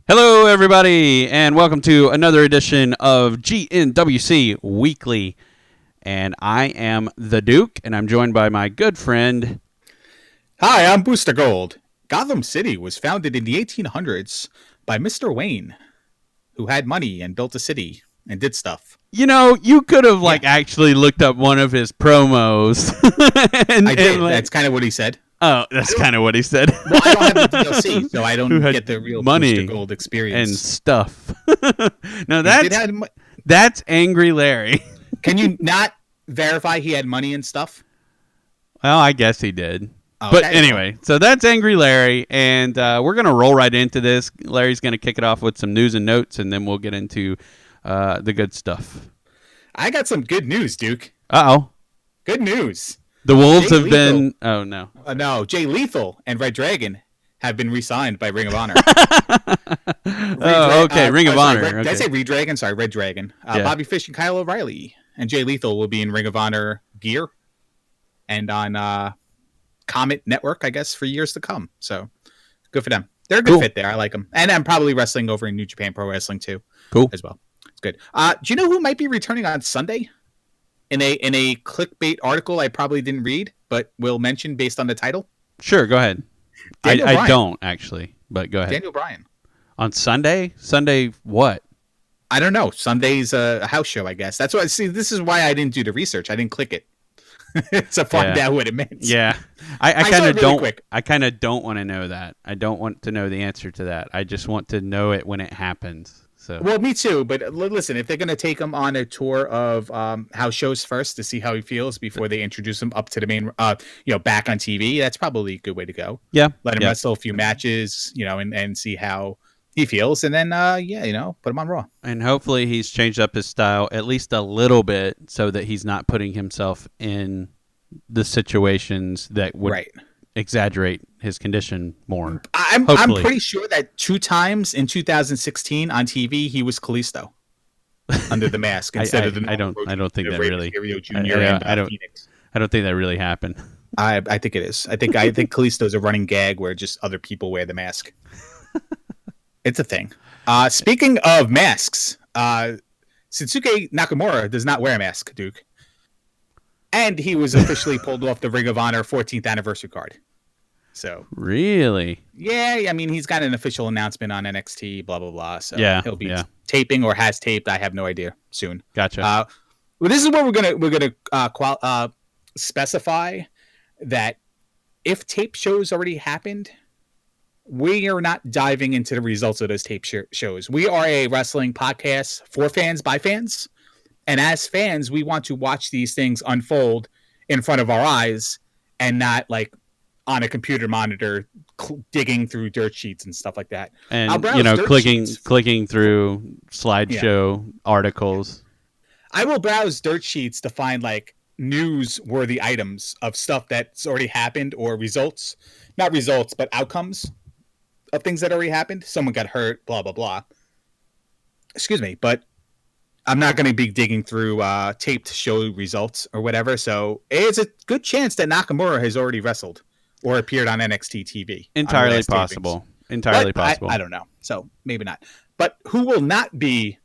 Hello, everybody, and welcome to another edition of GnWC Weekly. And I am the Duke, and I'm joined by my good friend. Hi, I'm Booster Gold. Gotham City was founded in the 1800s by Mr. Wayne, who had money and built a city and did stuff. You know, you could have actually looked up one of his promos. I did. That's kind of what he said. Oh, that's kind of what he said. Well, I don't have the DLC, so I don't get the real money Booster Gold experience and stuff. No, that's Angry Larry. Can you not verify he had money and stuff? Well, I guess he did. Oh, but anyway, so that's Angry Larry, and we're going to roll right into this. Larry's going to kick it off with some news and notes, and then we'll get into the good stuff. I got some good news, Duke. Uh-oh. Good news. The Wolves have been... Oh, no. No, Jay Lethal and Red Dragon have been re-signed by Ring of Honor. Ring of Honor. Did I say Red Dragon? Sorry, Red Dragon. Yeah. Bobby Fish and Kyle O'Reilly and Jay Lethal will be in Ring of Honor gear and on Comet Network, I guess, for years to come. So good for them. They're a good fit there. I like them. And I'm probably wrestling over in New Japan Pro Wrestling too. Cool. As well. It's good. Do you know who might be returning on Sunday? In a clickbait article I probably didn't read, but will mention based on the title? Sure, go ahead. I don't, actually, but go ahead. Daniel Bryan. On Sunday? Sunday what? I don't know. Sunday's a house show, I guess. That's why. See, this is why I didn't do the research. I didn't click it to find out what it meant. Yeah, I kind of don't. Quick. I kind of don't want to know that. I don't want to know the answer to that. I just want to know it when it happens. So. Well, me too. But listen, if they're going to take him on a tour of house shows first to see how he feels before they introduce him up to the main, back on TV, that's probably a good way to go. Yeah, let him wrestle a few matches, and see how he feels, and then put him on Raw. And hopefully he's changed up his style at least a little bit so that he's not putting himself in the situations that would exaggerate his condition more. I'm pretty sure that 2 times in 2016 on TV he was Kalisto under the mask instead of the. I don't think that really. I don't think that really happened. I think it is. I think Kalisto's a running gag where just other people wear the mask. It's a thing. Speaking of masks, Shinsuke Nakamura does not wear a mask, Duke. And he was officially pulled off the Ring of Honor 14th anniversary card. So really, yeah. I mean, he's got an official announcement on NXT. Blah blah blah. So he'll be taping or has taped. I have no idea. Soon. Gotcha. Well, this is where we're gonna specify that if tape shows already happened, we are not diving into the results of those tape shows. We are a wrestling podcast for fans by fans. And as fans, we want to watch these things unfold in front of our eyes and not like on a computer monitor digging through dirt sheets and stuff like that. And, clicking through slideshow articles. I will browse dirt sheets to find like newsworthy items of stuff that's already happened or not results, but outcomes of things that already happened. Someone got hurt, blah, blah, blah. Excuse me, but I'm not going to be digging through tape to show results or whatever. So it's a good chance that Nakamura has already wrestled or appeared on NXT TV. Entirely possible. Entirely possible. I don't know. So maybe not. But who will not be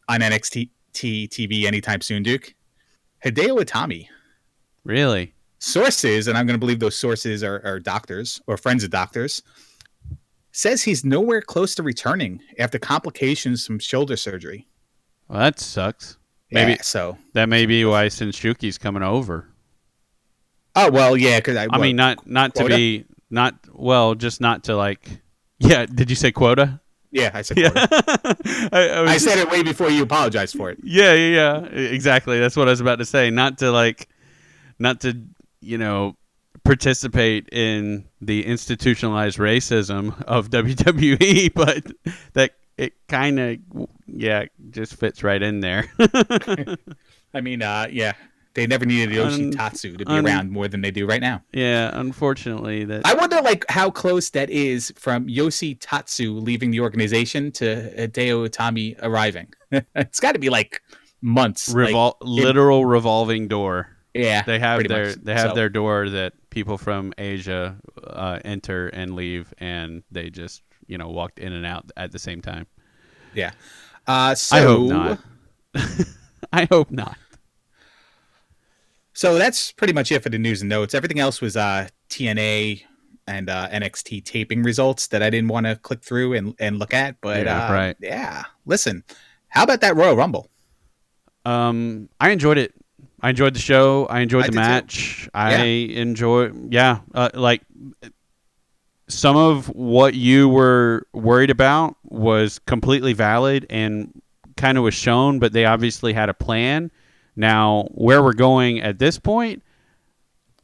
on NXT TV anytime soon, Duke? Hideo Itami. Really? Sources, and I'm going to believe those sources are doctors or friends of doctors, says he's nowhere close to returning after complications from shoulder surgery. Well, that sucks. Maybe so. That may be why Shinsuke's coming over. Oh well, yeah. Because I mean, not to like. Yeah, did you say quota? Yeah, I said quota. I said it way before you apologized for it. Yeah. Exactly. That's what I was about to say. Not to participate in the institutionalized racism of WWE, but that it kind of just fits right in there. I mean, they never needed Yoshitatsu to be around more than they do right now. Yeah, unfortunately, I wonder how close that is from Yoshitatsu leaving the organization to Hideo Itami arriving. It's got to be like months. Literal revolving door. Yeah, they have their door that people from Asia enter and leave, and they just walked in and out at the same time. Yeah. I hope not. I hope not. So that's pretty much it for the news and notes. Everything else was TNA and NXT taping results that I didn't want to click through and look at. But right. Yeah, listen, how about that Royal Rumble? I enjoyed it. I enjoyed the show. I enjoyed the match. I enjoy. Yeah, like some of what you were worried about was completely valid and kind of was shown, but they obviously had a plan. Now, where we're going at this point,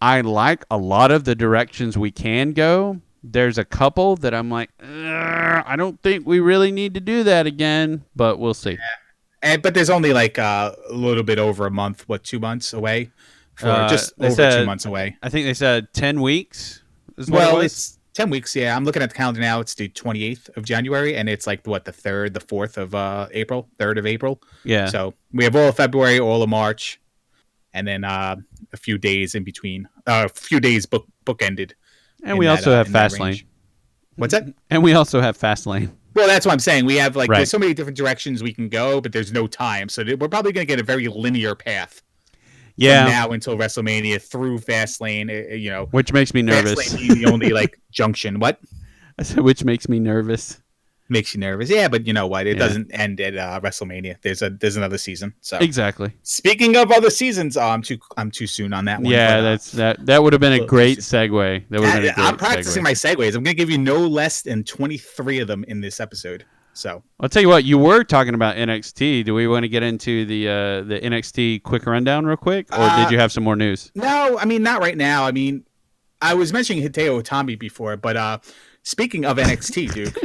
I like a lot of the directions we can go. There's a couple that I'm like, I don't think we really need to do that again, but we'll see. Yeah. But there's only like a little bit over a month, 2 months away? Just over 2 months away. I think they said 10 weeks. It's 10 weeks, yeah. I'm looking at the calendar now. It's the 28th of January, and it's like, the 3rd, the 4th of April, 3rd of April. Yeah. So we have all of February, all of March, and then a few days in between. A few days bookended. And we also have Fastlane. What's that? And we also have Fastlane. Well, that's what I'm saying. We have, there's so many different directions we can go, but there's no time. So we're probably going to get a very linear path. Yeah. From now until WrestleMania through Fastlane, which makes me nervous. Fastlane being the only junction. What? I said, which makes me nervous. Makes you nervous, yeah. But you know what? It doesn't end at WrestleMania. There's another season. So exactly. Speaking of other seasons, I'm too soon on that one. Yeah, that would have been a great segue. I'm practicing my segues. I'm going to give you no less than 23 of them in this episode. So I'll tell you what, you were talking about NXT. Do we want to get into the NXT quick rundown real quick, or did you have some more news? No, I mean, not right now. I mean, I was mentioning Hideo Itami before, but speaking of NXT, Duke,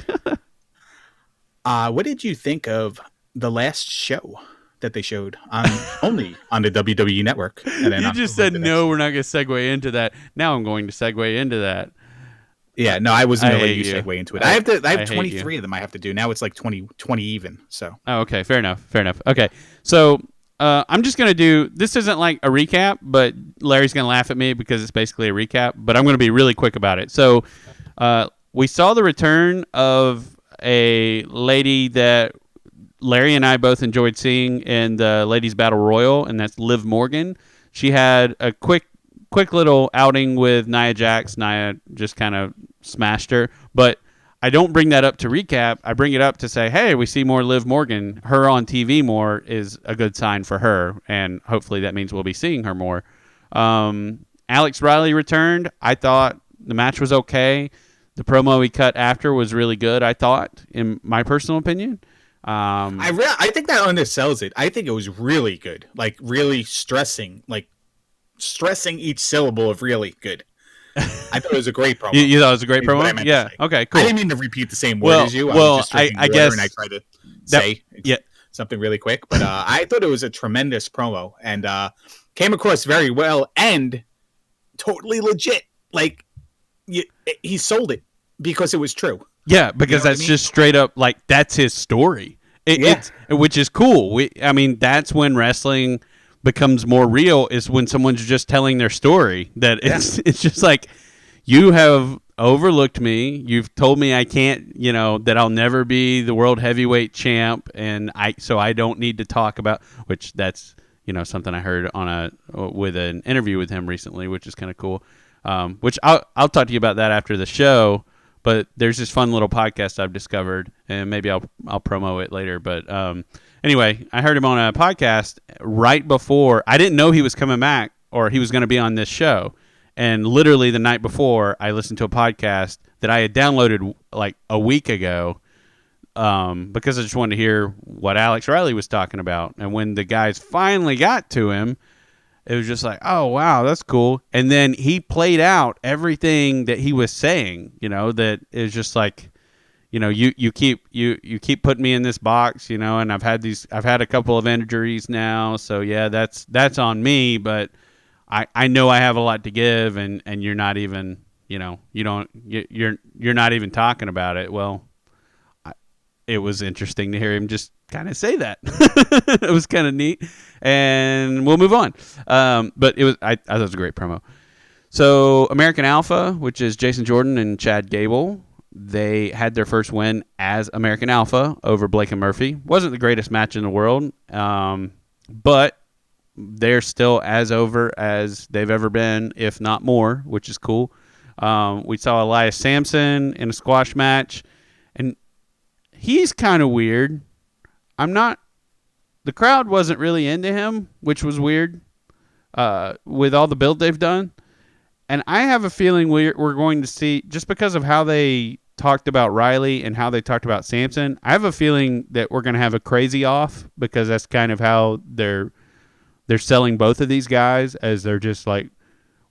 what did you think of the last show that they showed only on the WWE Network? And then you just said no, we're not going to segue into that. Now I'm going to segue into that. Yeah, no, I wasn't going to let you segue into it. I have 23 of them I have to do. Now it's like 20 even. So. Oh, okay. Fair enough. Okay. So I'm just going to do, this isn't like a recap, but Larry's going to laugh at me because it's basically a recap, but I'm going to be really quick about it. So we saw the return of a lady that Larry and I both enjoyed seeing in the Ladies Battle Royal, and that's Liv Morgan. She had a quick little outing with Nia Jax. Nia just kind of smashed her. But I don't bring that up to recap. I bring it up to say, hey, we see more Liv Morgan. Her on TV more is a good sign for her, and hopefully that means we'll be seeing her more. Alex Riley returned. I thought the match was okay. The promo he cut after was really good, I thought, in my personal opinion. I think that undersells it. I think it was really good. Like, really stressing each syllable of really good. I thought it was a great promo. You thought it was a great promo? Yeah. Okay, cool. I didn't mean to repeat the same word as you. I guess. And I tried to say something really quick. But I thought it was a tremendous promo and came across very well and totally legit. Like, he sold it because it was true. Yeah, because that's just straight up, like, that's his story. Which is cool. That's when wrestling becomes more real, is when someone's just telling their story. That it's just like, you have overlooked me. You've told me I can't, that I'll never be the world heavyweight champ, and so I don't need to talk about, which that's, something I heard with an interview with him recently, which is kind of cool. Which I'll talk to you about that after the show. But there's this fun little podcast I've discovered, and maybe I'll promo it later. But anyway, I heard him on a podcast right before. I didn't know he was coming back or he was going to be on this show. And literally the night before, I listened to a podcast that I had downloaded like a week ago because I just wanted to hear what Alex Riley was talking about. And when the guys finally got to him, it was just like, oh, wow, that's cool. And then he played out everything that he was saying, that is just like, you keep putting me in this box, and I've had a couple of injuries now. So, yeah, that's on me. But I know I have a lot to give, and you're not even, you're not even talking about it. Well, it was interesting to hear him just kind of say that. It was kind of neat, and we'll move on. But I thought it was a great promo. So American Alpha, which is Jason Jordan and Chad Gable, they had their first win as American Alpha over Blake and Murphy. Wasn't the greatest match in the world, but they're still as over as they've ever been, if not more, which is cool. We saw Elias Sampson in a squash match, and he's kind of weird. The crowd wasn't really into him, which was weird with all the build they've done. And I have a feeling we're going to see, just because of how they talked about Riley and how they talked about Sampson, I have a feeling that we're going to have a crazy off, because that's kind of how they're selling both of these guys, as they're just like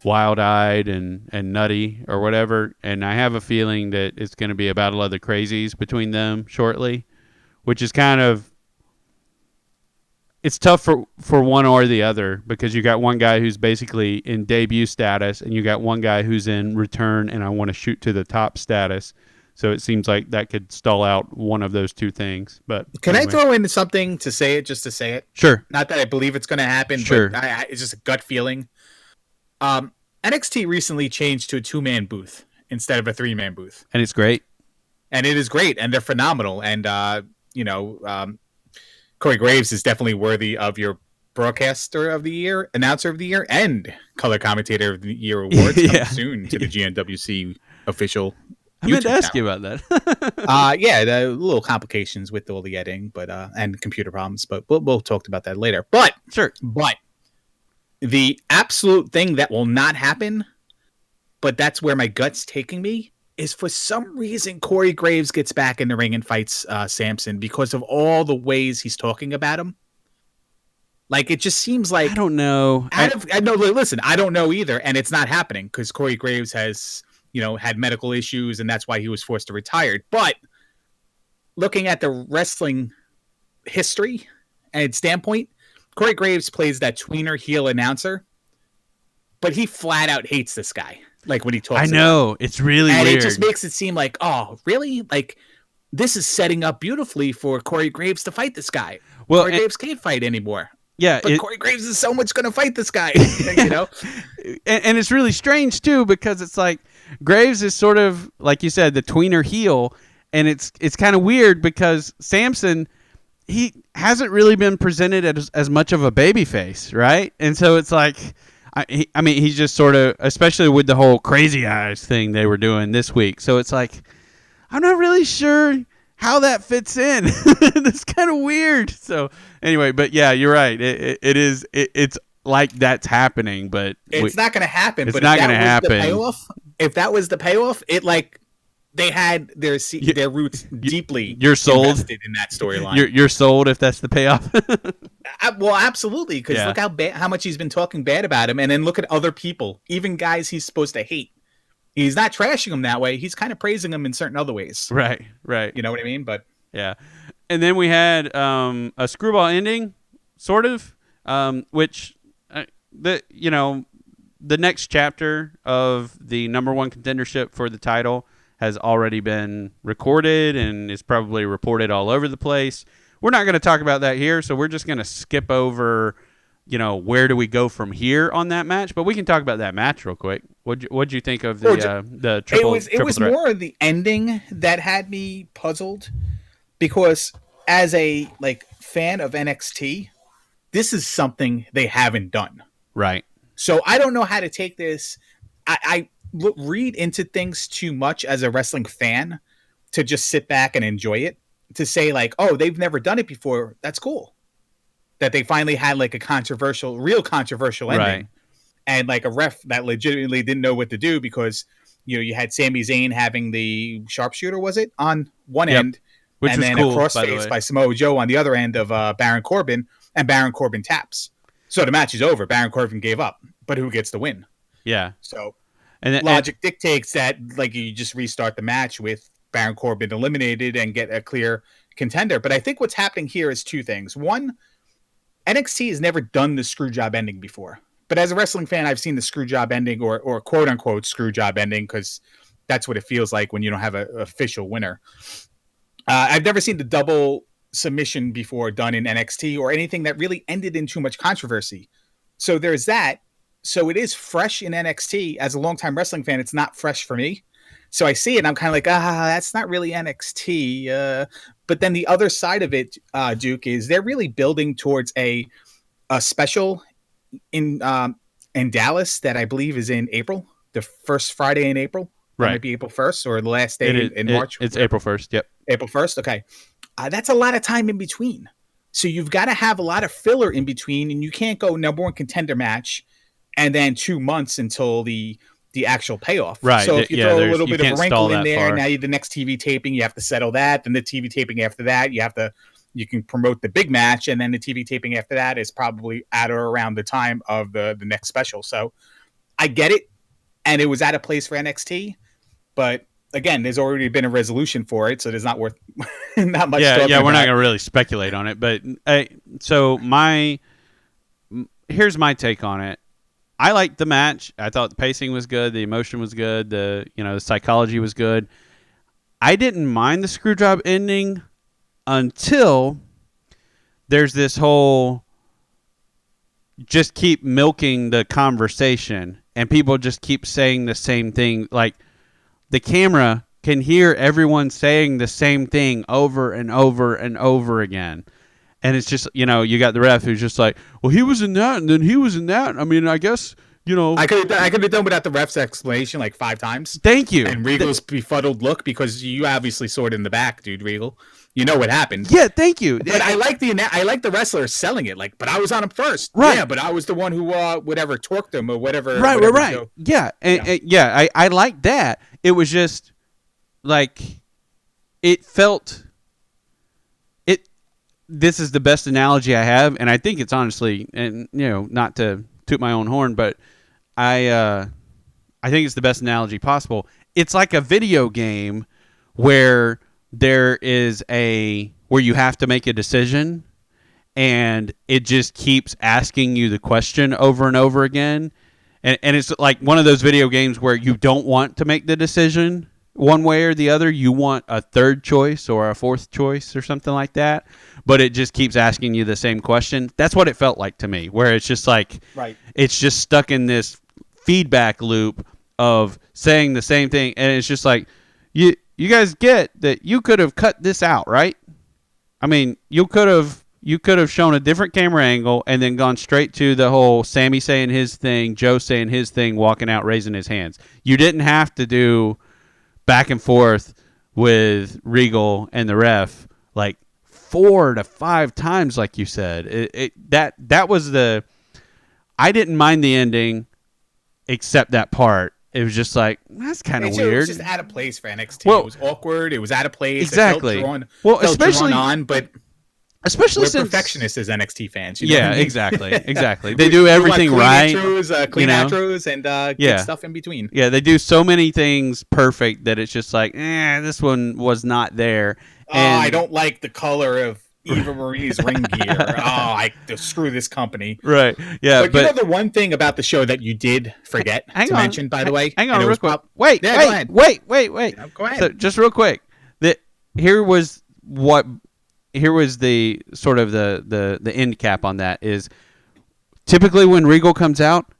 wild-eyed and nutty or whatever. And I have a feeling that it's going to be a battle of the crazies between them shortly, which is kind of, it's tough for one or the other, because you got one guy who's basically in debut status, and you got one guy who's in return and I want to shoot to the top status. So it seems like that could stall out one of those two things. But can anyway. I throw in something to say it, just to say it? Sure. Not that I believe it's going to happen, sure. But it's just a gut feeling. NXT recently changed to a 2-man booth instead of a 3-man booth. And it's great. And it is great, and they're phenomenal. And, Corey Graves is definitely worthy of your broadcaster of the year, announcer of the year, and color commentator of the year awards coming soon to the GnWC official. I meant to ask you about that. The little complications with all the editing, but and computer problems, but we'll talk about that later. But sure. But the absolute thing that will not happen, but that's where my gut's taking me, is for some reason Corey Graves gets back in the ring and fights Sampson, because of all the ways he's talking about him. Like, it just seems like, I don't know. Listen, I don't know either, and it's not happening because Corey Graves has, had medical issues, and that's why he was forced to retire. But looking at the wrestling history and standpoint, Corey Graves plays that tweener heel announcer, but he flat out hates this guy. Like, when he talks, I know, it's really weird. And it just makes it seem like, oh, really? Like, this is setting up beautifully for Corey Graves to fight this guy. Well, Corey Graves can't fight anymore. Yeah, but Corey Graves is so much going to fight this guy, And it's really strange too, because it's like Graves is sort of, like you said, the tweener heel, and it's kind of weird because Sampson, he hasn't really been presented as much of a babyface, right? And so it's like, I mean, he's just sort of, especially with the whole crazy eyes thing they were doing this week. So it's like, I'm not really sure how that fits in. That's kind of weird. So anyway, but yeah, you're right. It's like that's happening, but it's not going to happen. It's not going to happen. If that was the payoff, it like they had their roots deeply invested in that storyline. You're sold if that's the payoff. Well, absolutely, because look how much he's been talking bad about him, and then look at other people, even guys he's supposed to hate. He's not trashing him that way. He's kind of praising him in certain other ways. Right. You know what I mean? But yeah. And then we had a screwball ending, sort of, which the next chapter of the number one contendership for the title has already been recorded and is probably reported all over the place. We're not going to talk about that here, so we're just going to skip over, where do we go from here on that match? But we can talk about that match real quick. What'd you think of the triple? It was threat? more of the ending that had me puzzled, because as a fan of NXT, this is something they haven't done. Right. So I don't know how to take this. I read into things too much as a wrestling fan to just sit back and enjoy it. To say they've never done it before. That's cool. That they finally had a real controversial ending. Right. And a ref that legitimately didn't know what to do, because you had Sami Zayn having the sharpshooter, was it, on one end, which and was then cool, a crossface by Samoa Joe on the other end of Baron Corbin, and Baron Corbin taps. So the match is over. Baron Corbin gave up, but who gets the win? Yeah. So logic dictates that you just restart the match with Baron Corbin eliminated and get a clear contender. But I think what's happening here is two things. One, NXT has never done the screw job ending before. But as a wrestling fan, I've seen the screw job ending or quote unquote screw job ending, because that's what it feels like when you don't have an official winner. I've never seen the double submission before done in NXT or anything that really ended in too much controversy. So there's that. So it is fresh in NXT. As a longtime wrestling fan, it's not fresh for me. So I see it and I'm kind of like, that's not really NXT. But then the other side of it, Duke, is they're really building towards a special in Dallas that I believe is in April, the first Friday in April. That might be April 1st or the last day in March. It's April 1st. Yep. April 1st. Okay. That's a lot of time in between. So you've got to have a lot of filler in between, and you can't go number one contender match and then 2 months until the actual payoff. Right. So if you throw a little bit of a wrinkle in there, far. now the next TV taping, you have to settle that. Then the TV taping after that, you can promote the big match, and then the TV taping after that is probably at or around the time of the next special. So I get it, and it was at a place for NXT, but again, there's already been a resolution for it, so there's not worth not much. Yeah, we're not gonna really speculate on it, but so here's my take on it. I liked the match. I thought the pacing was good, the emotion was good, the psychology was good. I didn't mind the screw job ending until there's this whole just keep milking the conversation and people just keep saying the same thing. Like the camera can hear everyone saying the same thing over and over and over again. And it's just, you got the ref who's just like, well, he was in that, and then he was in that. I mean, I guess, I could have done without the ref's explanation like 5 times. Thank you. And Regal's befuddled look, because you obviously saw it in the back, dude, Regal. You know what happened. Yeah, thank you. But I like the wrestler selling it, like, but I was on him first. Right. Yeah, but I was the one who whatever torqued him or whatever. Right. Yeah, I like that. It was just like it felt. This is the best analogy I have, and I think it's honestly, and not to toot my own horn, but I think it's the best analogy possible. It's like a video game where where you have to make a decision, and it just keeps asking you the question over and over again, and it's like one of those video games where you don't want to make the decision one way or the other. You want a third choice or a fourth choice or something like that, but it just keeps asking you the same question. That's what it felt like to me, where it's just like, right, it's just stuck in this feedback loop of saying the same thing, and it's just like, you guys get that you could have cut this out, right? I mean, you could have shown a different camera angle and then gone straight to the whole Sammy saying his thing, Joe saying his thing, walking out, raising his hands. You didn't have to do back and forth with Regal and the ref like 4 to 5 times, like you said. That was I didn't mind the ending, except that part. It was just like, that's kind of weird. It was just out of place for NXT. Well, it was awkward. It was out of place. Exactly. It felt drawn, well, felt especially drawn on, but especially we're since perfectionists as NXT fans. You know yeah, what I mean? exactly. They do everything clean right. Intros, clean outros, and good stuff in between. Yeah, they do so many things perfect that it's just like, this one was not there. And I don't like the color of Eva Marie's ring gear. Screw this company. Right. Yeah. But the one thing about the show that you did forget to mention, by the way. Hang on, real quick. Wait. Go ahead. Go ahead. So just real quick, here was the sort of the end cap on that is typically when Regal comes out,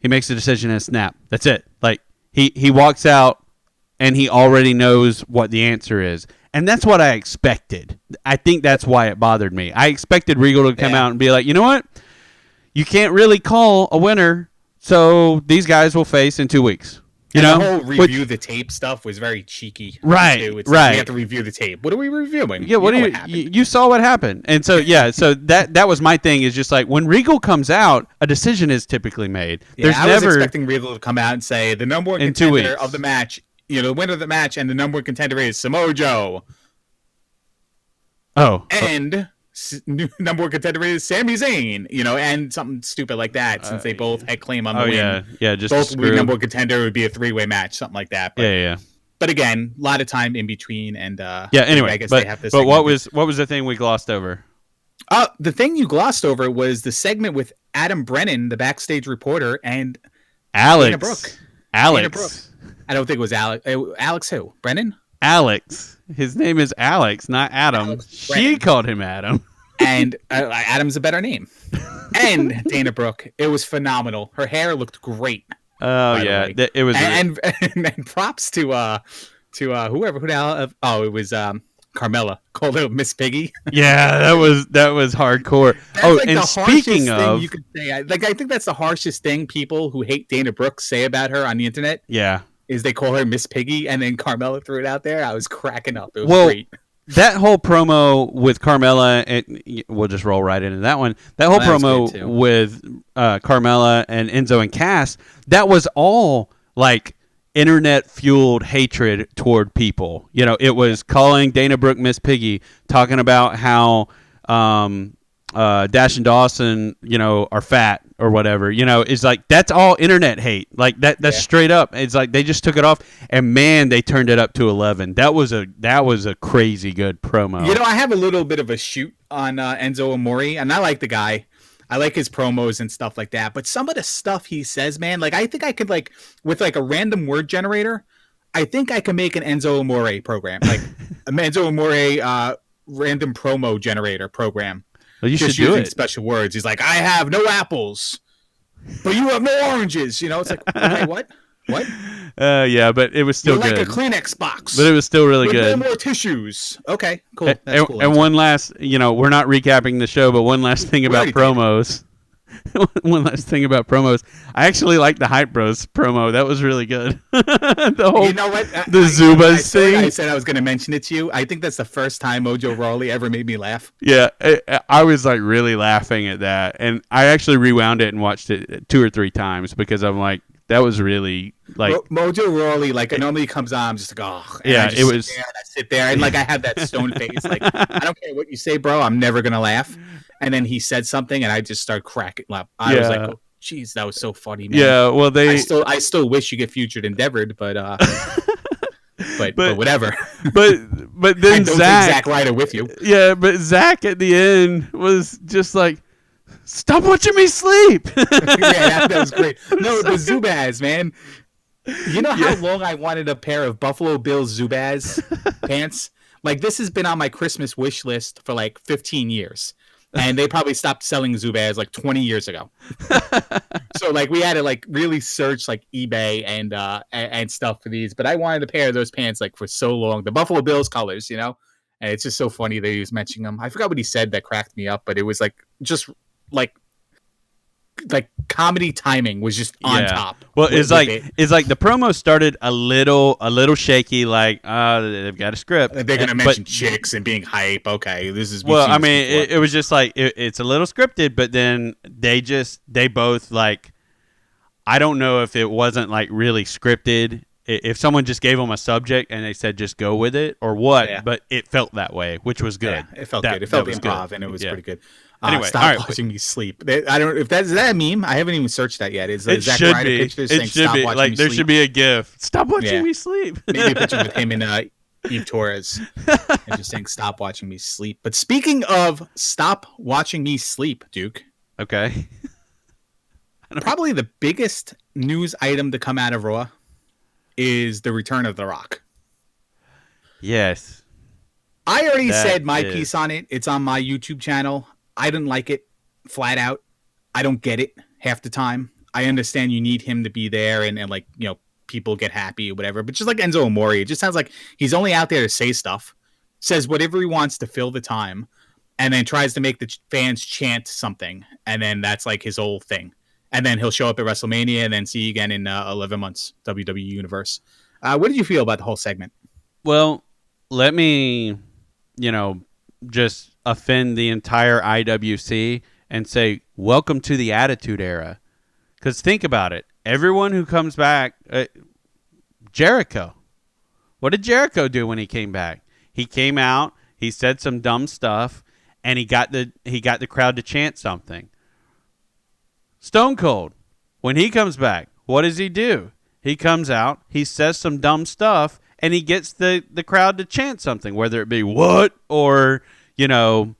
he makes a decision and a snap. That's it. Like he walks out and he already knows what the answer is. And that's what I expected. I think that's why it bothered me. I expected Regal to come out and be like, you know what? You can't really call a winner, so these guys will face in 2 weeks. The whole review the tape stuff was very cheeky. Right, too. right. Like we have to review the tape. What are we reviewing? Yeah, you saw what happened. And so, so that was my thing, is just like when Regal comes out, a decision is typically made. Yeah, I was expecting Regal to come out and say the number one contender of the match, the winner of the match, and the number one contender is Samoa Joe. Oh. And number one contender is Sami Zayn, and something stupid like that, since they both had claim on the win. Yeah, just both would be number one contender. Would be a 3-way match, something like that. But, yeah. But again, a lot of time in between, and anyway, I guess they have this. But what was the thing we glossed over? The thing you glossed over was the segment with Adam Brennan, the backstage reporter, and Alex. Dana Brooke. Alex. Dana Brooke. I don't think it was Alex. Alex who? Brennan? Alex. His name is Alex, not Adam. She called him Adam. And Adam's a better name. and Dana Brooke. It was phenomenal. Her hair looked great. Oh yeah, it was. And props to whoever who now. Oh, it was Carmella called her Miss Piggy. Yeah, that was hardcore. That's like and the speaking harshest of, thing you could say. I think that's the harshest thing people who hate Dana Brooke say about her on the internet. yeah, Is they call her Miss Piggy, and then Carmella threw it out there. I was cracking up. It was well, great. that whole promo with Carmella, and we'll just roll right into that one. That whole promo with Carmella and Enzo and Cass, that was all like internet fueled hatred toward people. You know, it was calling Dana Brooke Miss Piggy, talking about how Dash and Dawson, are fat or whatever. It's like that's all internet hate. Like that's straight up. It's like they just took it off, and man, they turned it up to 11. That was a crazy good promo. I have a little bit of a shoot on Enzo Amore, and I like the guy. I like his promos and stuff like that. But some of the stuff he says, man, like I think I could with a random word generator, I think I can make an Enzo Amore program, like an Enzo Amore random promo generator program. Well, you should do it. Special words. He's like, I have no apples, but you have no oranges. It's like, okay, what? What? Yeah, but it was still You're good. like a Kleenex box. But it was still really good. No more tissues. Okay, cool. That's cool. And one last, we're not recapping the show, but one last thing about promos. One last thing about promos. I actually like the Hype Bros promo. That was really good. The whole, the Zubas thing. I said I was going to mention it to you. I think that's the first time Mojo Rawley ever made me laugh. Yeah, I was like really laughing at that, and I actually rewound it and watched it 2 or 3 times because I'm like, that was really like Mojo Rawley. Like it normally comes on, I'm just like, oh, and yeah, it was. I sit there and like I have that stone face. Like I don't care what you say, bro. I'm never gonna laugh. And then he said something, and I just started cracking up. I was like, oh, geez, that was so funny, man. Yeah, well, I still wish you get featured endeavored, but whatever. But then Zach Ryder with you. Yeah, but Zach at the end was just like, stop watching me sleep. Yeah, that was great. No, the Zubaz, man. You know how long I wanted a pair of Buffalo Bills Zubaz pants? Like, this has been on my Christmas wish list for like 15 years. And they probably stopped selling Zubaz like 20 years ago. So like we had to like really search like eBay and stuff for these. But I wanted a pair of those pants like for so long. The Buffalo Bills colors, And it's just so funny that he was mentioning them. I forgot what he said that cracked me up, but it was like just like comedy timing was just on top. Well, it's like the promo started a little shaky. Like they've got a script. They're gonna mention chicks and being hype. Okay, this is well. I mean, it was just like it's a little scripted, but then they both like. I don't know if it wasn't like really scripted. If someone just gave them a subject and they said just go with it or what, but it felt that way, which was good. Yeah, it felt good. It felt improv, and it was pretty good. Anyway, stop watching me sleep. I don't. If is that a meme? I haven't even searched that yet. Is it Zach should Ryder be? Pictures it saying, should stop be. Watching like me there sleep? should be a GIF. Stop watching me sleep. Maybe a picture with him and Eve Torres, and just saying, "Stop watching me sleep." But speaking of stop watching me sleep, Duke. Okay. Probably the biggest news item to come out of Raw is the return of The Rock. Yes. I already said my piece on it. It's on my YouTube channel. I didn't like it flat out. I don't get it half the time. I understand you need him to be there and like, people get happy or whatever. But just like Enzo Amore, it just sounds like he's only out there to say stuff, says whatever he wants to fill the time, and then tries to make the fans chant something. And then that's like his whole thing. And then he'll show up at WrestleMania and then see you again in 11 months, WWE Universe. What did you feel about the whole segment? Well, let me, just offend the entire IWC and say, welcome to the Attitude Era. Because think about it. Everyone who comes back, Jericho. What did Jericho do when he came back? He came out, he said some dumb stuff, and he got the crowd to chant something. Stone Cold, when he comes back, what does he do? He comes out, he says some dumb stuff, and he gets the crowd to chant something, whether it be what or, whatever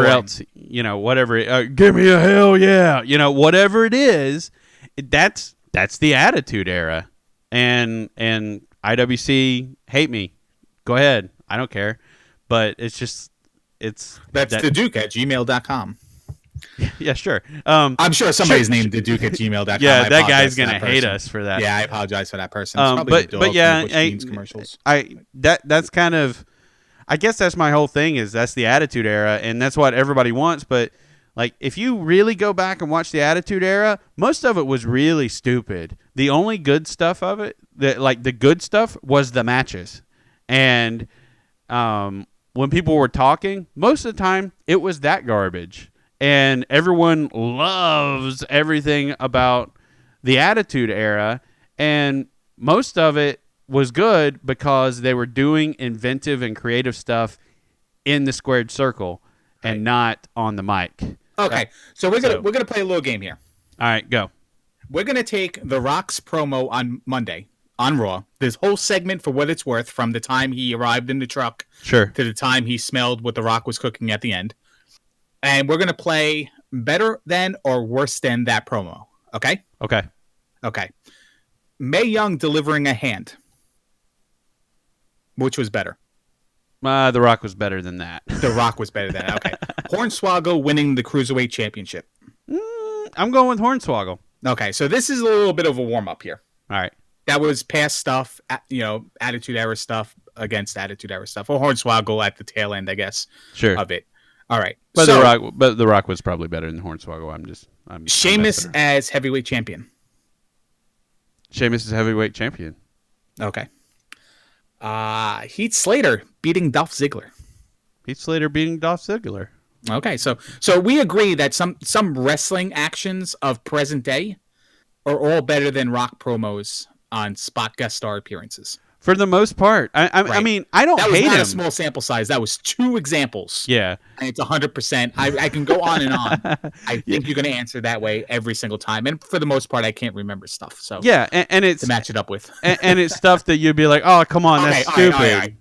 else, whatever, give me a hell yeah, whatever it is, that's the Attitude Era. And IWC, hate me. Go ahead. I don't care. But it's just, that's the Duke at gmail.com. Yeah, sure. I'm sure somebody's named the Duke at gmail.com. Yeah, that guy's gonna hate us for that. Yeah, I apologize for that person. It's probably the dog but yeah, from the Bush Jeans commercials. That's kind of, I guess that's my whole thing, is that's the Attitude Era, and that's what everybody wants. But like, if you really go back and watch the Attitude Era, most of it was really stupid. The only good stuff of it, the good stuff, was the matches. And when people were talking, most of the time it was that garbage. And everyone loves everything about the Attitude Era, and most of it was good because they were doing inventive and creative stuff in the squared circle and not on the mic. Okay, so we're gonna play a little game here. All right, go. We're gonna take The Rock's promo on Monday on Raw. This whole segment, for what it's worth, from the time he arrived in the truck Sure. to the time he smelled what The Rock was cooking at the end, and we're gonna play better than or worse than that promo. Okay. Okay. Mae Young delivering a hand. Which was better? The Rock was better than that. The Rock was better than that. Okay. Hornswoggle winning the Cruiserweight Championship. I'm going with Hornswoggle. Okay, so this is a little bit of a warm-up here. All right. That was past stuff, Attitude Era stuff against Attitude Era stuff. Or Hornswoggle at the tail end, I guess, of it. All right. But The Rock was probably better than Hornswoggle. I'm Sheamus as heavyweight champion. Sheamus is heavyweight champion. Okay. Heath Slater beating Dolph Ziggler. Heath Slater beating Dolph Ziggler. Okay, so we agree that some wrestling actions of present day are all better than Rock promos on spot guest star appearances. For the most part. I mean, I don't hate him. That was not a small sample size. That was 2 examples. Yeah. And it's 100%. I can go on and on. I think you're going to answer that way every single time. And for the most part, I can't remember stuff. So yeah, and it's to match it up with. and it's stuff that you'd be like, oh, come on, that's stupid.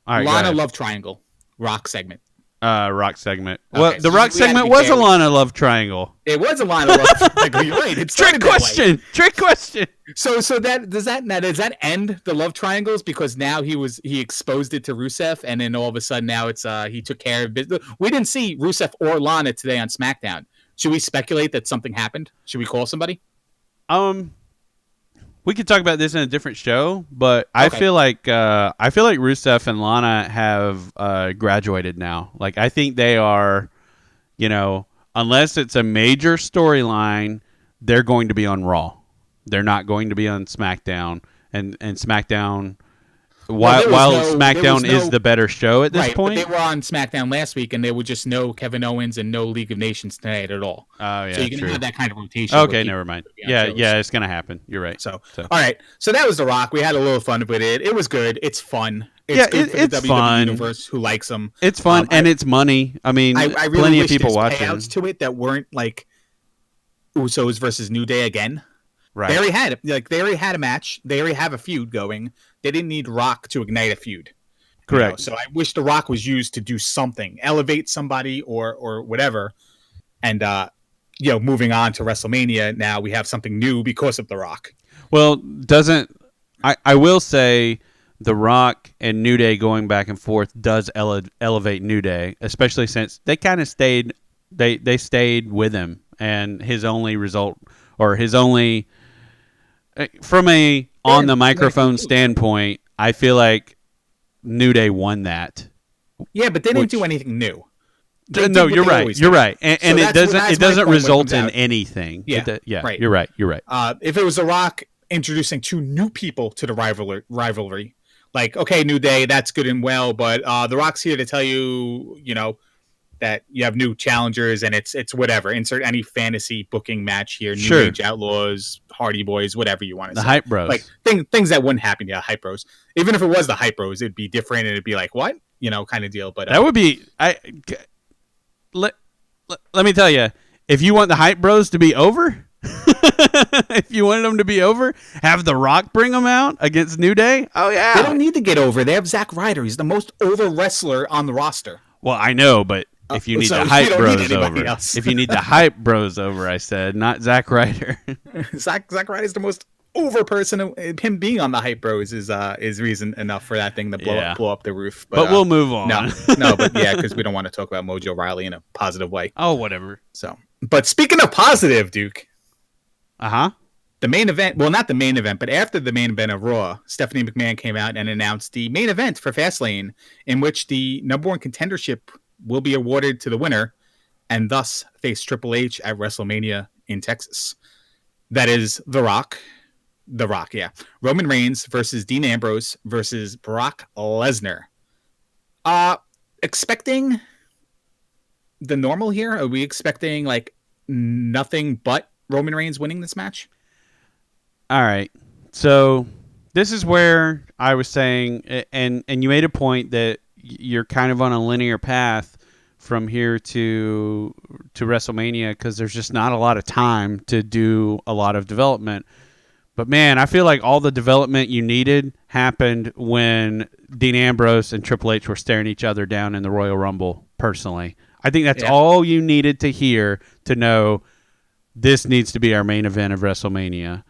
All right, Lana Love Triangle. Rock segment. Rock segment. Okay, well, the Rock segment was a Lana Love Triangle. It was a Lana Love Triangle. You're right. It's trick question. Trick question. So does that end the Love Triangles, because now he exposed it to Rusev, and then all of a sudden now it's he took care of it. We didn't see Rusev or Lana today on SmackDown. Should we speculate that something happened? Should we call somebody? We could talk about this in a different show, but I feel like Rusev and Lana have graduated now. Like, I think they are, unless it's a major storyline, they're going to be on Raw. They're not going to be on SmackDown, and SmackDown. While SmackDown is the better show at this point. But they were on SmackDown last week, and there were just no Kevin Owens and no League of Nations tonight at all. Oh, yeah, so you can have that kind of rotation. Okay, never mind. Yeah, it's going to happen. You're right. So, all right. So that was The Rock. We had a little fun with it. It was good. It's fun. It's good for the WWE fun. Universe who likes them. It's fun, and it's money. I mean, I really plenty wish of people there's watching. Payouts to it that weren't like Usos versus New Day again. Right. They already had a match. They already have a feud going. They didn't need Rock to ignite a feud. Correct. So I wish The Rock was used to do something, elevate somebody or whatever. And moving on to WrestleMania, now we have something new because of The Rock. Well, I will say The Rock and New Day going back and forth does elevate New Day, especially since they kind of stayed with him, and his only result, or his only from a on the microphone standpoint, I feel like New Day won that. Yeah, but they didn't do anything new. No, you're right. You're right, and it doesn't result in anything. Yeah, right. You're right. You're right. If it was The Rock introducing 2 new people to the rivalry, like, okay, New Day, that's good and well, but The Rock's here to tell you, that you have new challengers, and it's whatever. Insert any fantasy booking match here. New Age Outlaws, Hardy Boys, whatever you want to say. The Hype Bros. Like things that wouldn't happen. Yeah, Hype Bros. Even if it was the Hype Bros, it'd be different, and it'd be like, what? Kind of deal. But that would be. Let me tell you, if you want the Hype Bros to be over, if you wanted them to be over, have The Rock bring them out against New Day. Oh yeah, they don't need to get over. They have Zack Ryder. He's the most over wrestler on the roster. Well, I know, but if you need the Hype Bros over, if you need the Hype Bros over, I said, not Zack Ryder. Zack Ryder is the most over person. Him being on the Hype Bros is reason enough for that thing to blow up the roof. But we'll move on. But yeah, because we don't want to talk about Mojo Riley in a positive way. Oh, whatever. So, but speaking of positive, Duke. The main event, well, not the main event, but after the main event of Raw, Stephanie McMahon came out and announced the main event for Fastlane, in which the number one contendership will be awarded to the winner and thus face Triple H at WrestleMania in Texas. That is The Rock, Roman Reigns versus Dean Ambrose versus Brock Lesnar. Expecting the normal here? Are we expecting like nothing but Roman Reigns winning this match? All right. So this is where I was saying, and you made a point that you're kind of on a linear path from here to WrestleMania because there's just not a lot of time to do a lot of development. But man, I feel like all the development you needed happened when Dean Ambrose and Triple H were staring each other down in the Royal Rumble. Personally, I think that's all you needed to hear to know this needs to be our main event of WrestleMania.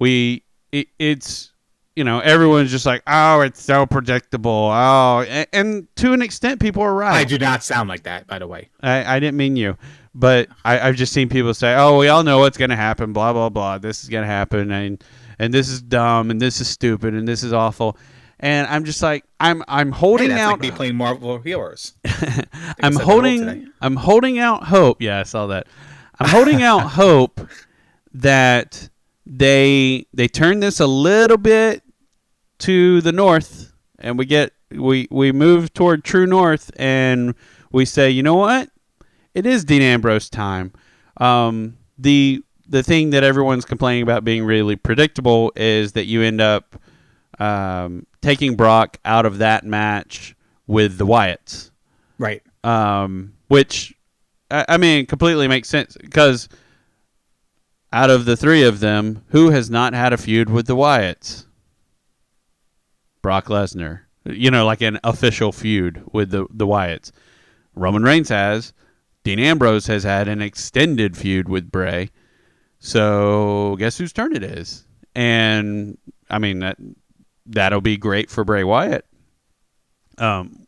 It's everyone's just like, oh, it's so predictable. Oh, and to an extent, people are right. I do not sound like that, by the way. I didn't mean you, but I've just seen people say, oh, we all know what's going to happen, blah, blah, blah. This is going to happen, and this is dumb, and this is stupid, and this is awful. And I'm just like, I'm holding out. Like me playing Marvel Heroes. I'm holding out hope. Yeah, I saw that. I'm holding out hope that they turn this a little bit to the north, and we move toward true north, and we say, you know what? It is Dean Ambrose time. The thing that everyone's complaining about being really predictable is that you end up taking Brock out of that match with the Wyatts. Right. Which, I mean, completely makes sense because out of the three of them, who has not had a feud with the Wyatts? Brock Lesnar. Like an official feud with the Wyatts. Roman Reigns has. Dean Ambrose has had an extended feud with Bray. So guess whose turn it is? And, I mean, that'll be great for Bray Wyatt.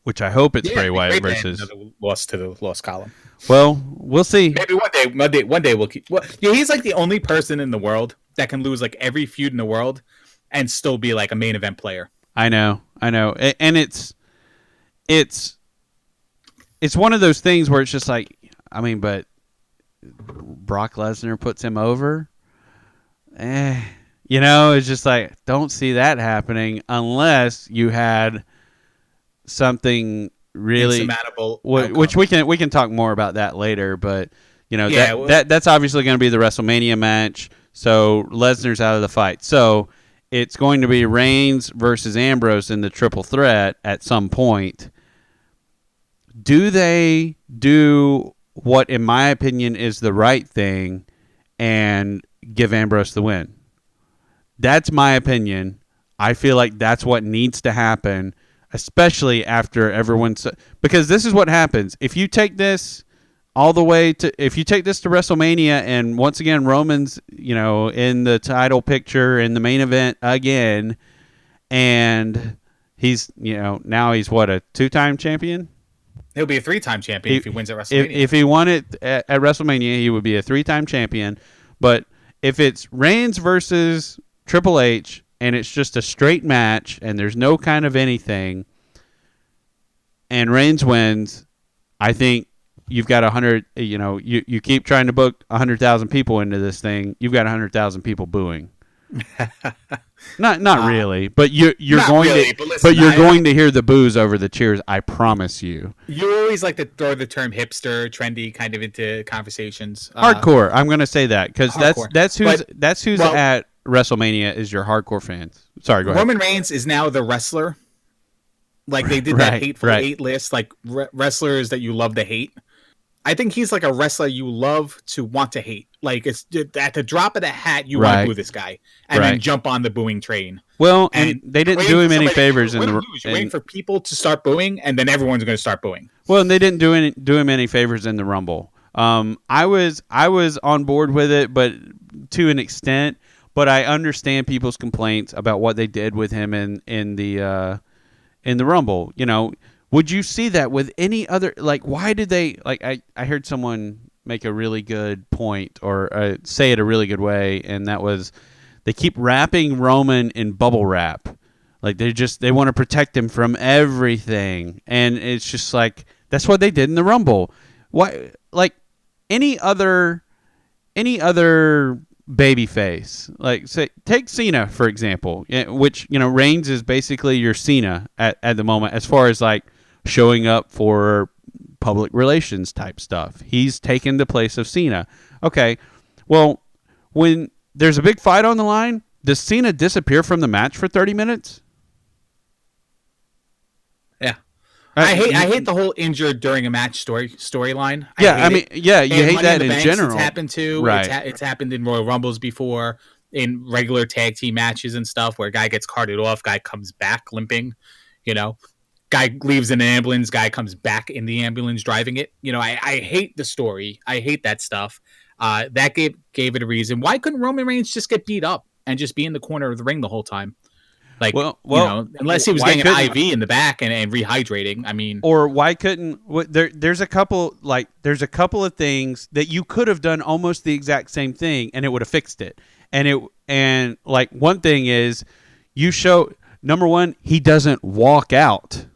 Which I hope it's Bray Wyatt versus... Lost to the lost column. Well, we'll see. Maybe one day we'll keep. Well, he's like the only person in the world that can lose like every feud in the world and still be like a main event player. I know, and it's one of those things where it's just like, I mean, but Brock Lesnar puts him over. It's just like, don't see that happening unless you had something really insurmountable, which we can talk more about that later, but that's obviously going to be the WrestleMania match, so Lesnar's out of the fight. So it's going to be Reigns versus Ambrose in the triple threat at some point. Do they do what, in my opinion, is the right thing and give Ambrose the win? That's my opinion. I feel like that's what needs to happen, especially after everyone's... Because this is what happens. If you take this all the way to... If you take this to WrestleMania and once again Roman's, in the title picture in the main event again, and he's, now he's what, a 2-time champion? He'll be a 3-time champion if he wins at WrestleMania. If he won it at WrestleMania, he would be a 3-time champion. But if it's Reigns versus Triple H, and it's just a straight match, and there's no kind of anything, and Reigns wins, I think you've got 100. You keep trying to book 100,000 people into this thing. You've got 100,000 people booing. Not really, but you're going really, to. But you're going to hear the boos over the cheers. I promise you. You always like to throw the term hipster, trendy, kind of into conversations. Hardcore. I'm going to say that because that's who's at WrestleMania is your hardcore fans. Sorry, go ahead. Roman Reigns is now the wrestler. Like they did that Hateful Eight list, like wrestlers that you love to hate. I think he's like a wrestler you love to want to hate. Like it's at the drop of the hat, you want to boo this guy and then jump on the booing train. Well, and they didn't do him any favors you're waiting for people to start booing, and then everyone's going to start booing. Well, and they didn't do him any favors in the Rumble. I was on board with it, but to an extent. but I understand people's complaints about what they did with him in the Rumble. You know, would you see that with any other? Like, why did they? Like, I heard someone make a really good point or say it a really good way, and that was they keep wrapping Roman in bubble wrap. Like they want to protect him from everything, and it's just like that's what they did in the Rumble. Why? Like any other babyface, like say take Cena for example, which Reigns is basically your Cena at the moment as far as like showing up for public relations type stuff. He's taken the place of Cena. Okay, well when there's a big fight on the line, does Cena disappear from the match for 30 minutes? Yeah. I hate the whole injured during a match storyline. Yeah, you hate that in general. It's happened too. Right. It's happened in Royal Rumbles before, in regular tag team matches and stuff, where a guy gets carted off, guy comes back limping, guy leaves in an ambulance, guy comes back in the ambulance driving it. I hate the story. I hate that stuff. That gave it a reason. Why couldn't Roman Reigns just get beat up and just be in the corner of the ring the whole time? Like, unless he was getting an IV in the back and rehydrating. I mean, or why couldn't there's a couple of things that you could have done almost the exact same thing and it would have fixed it. And like one thing is you show number one, he doesn't walk out.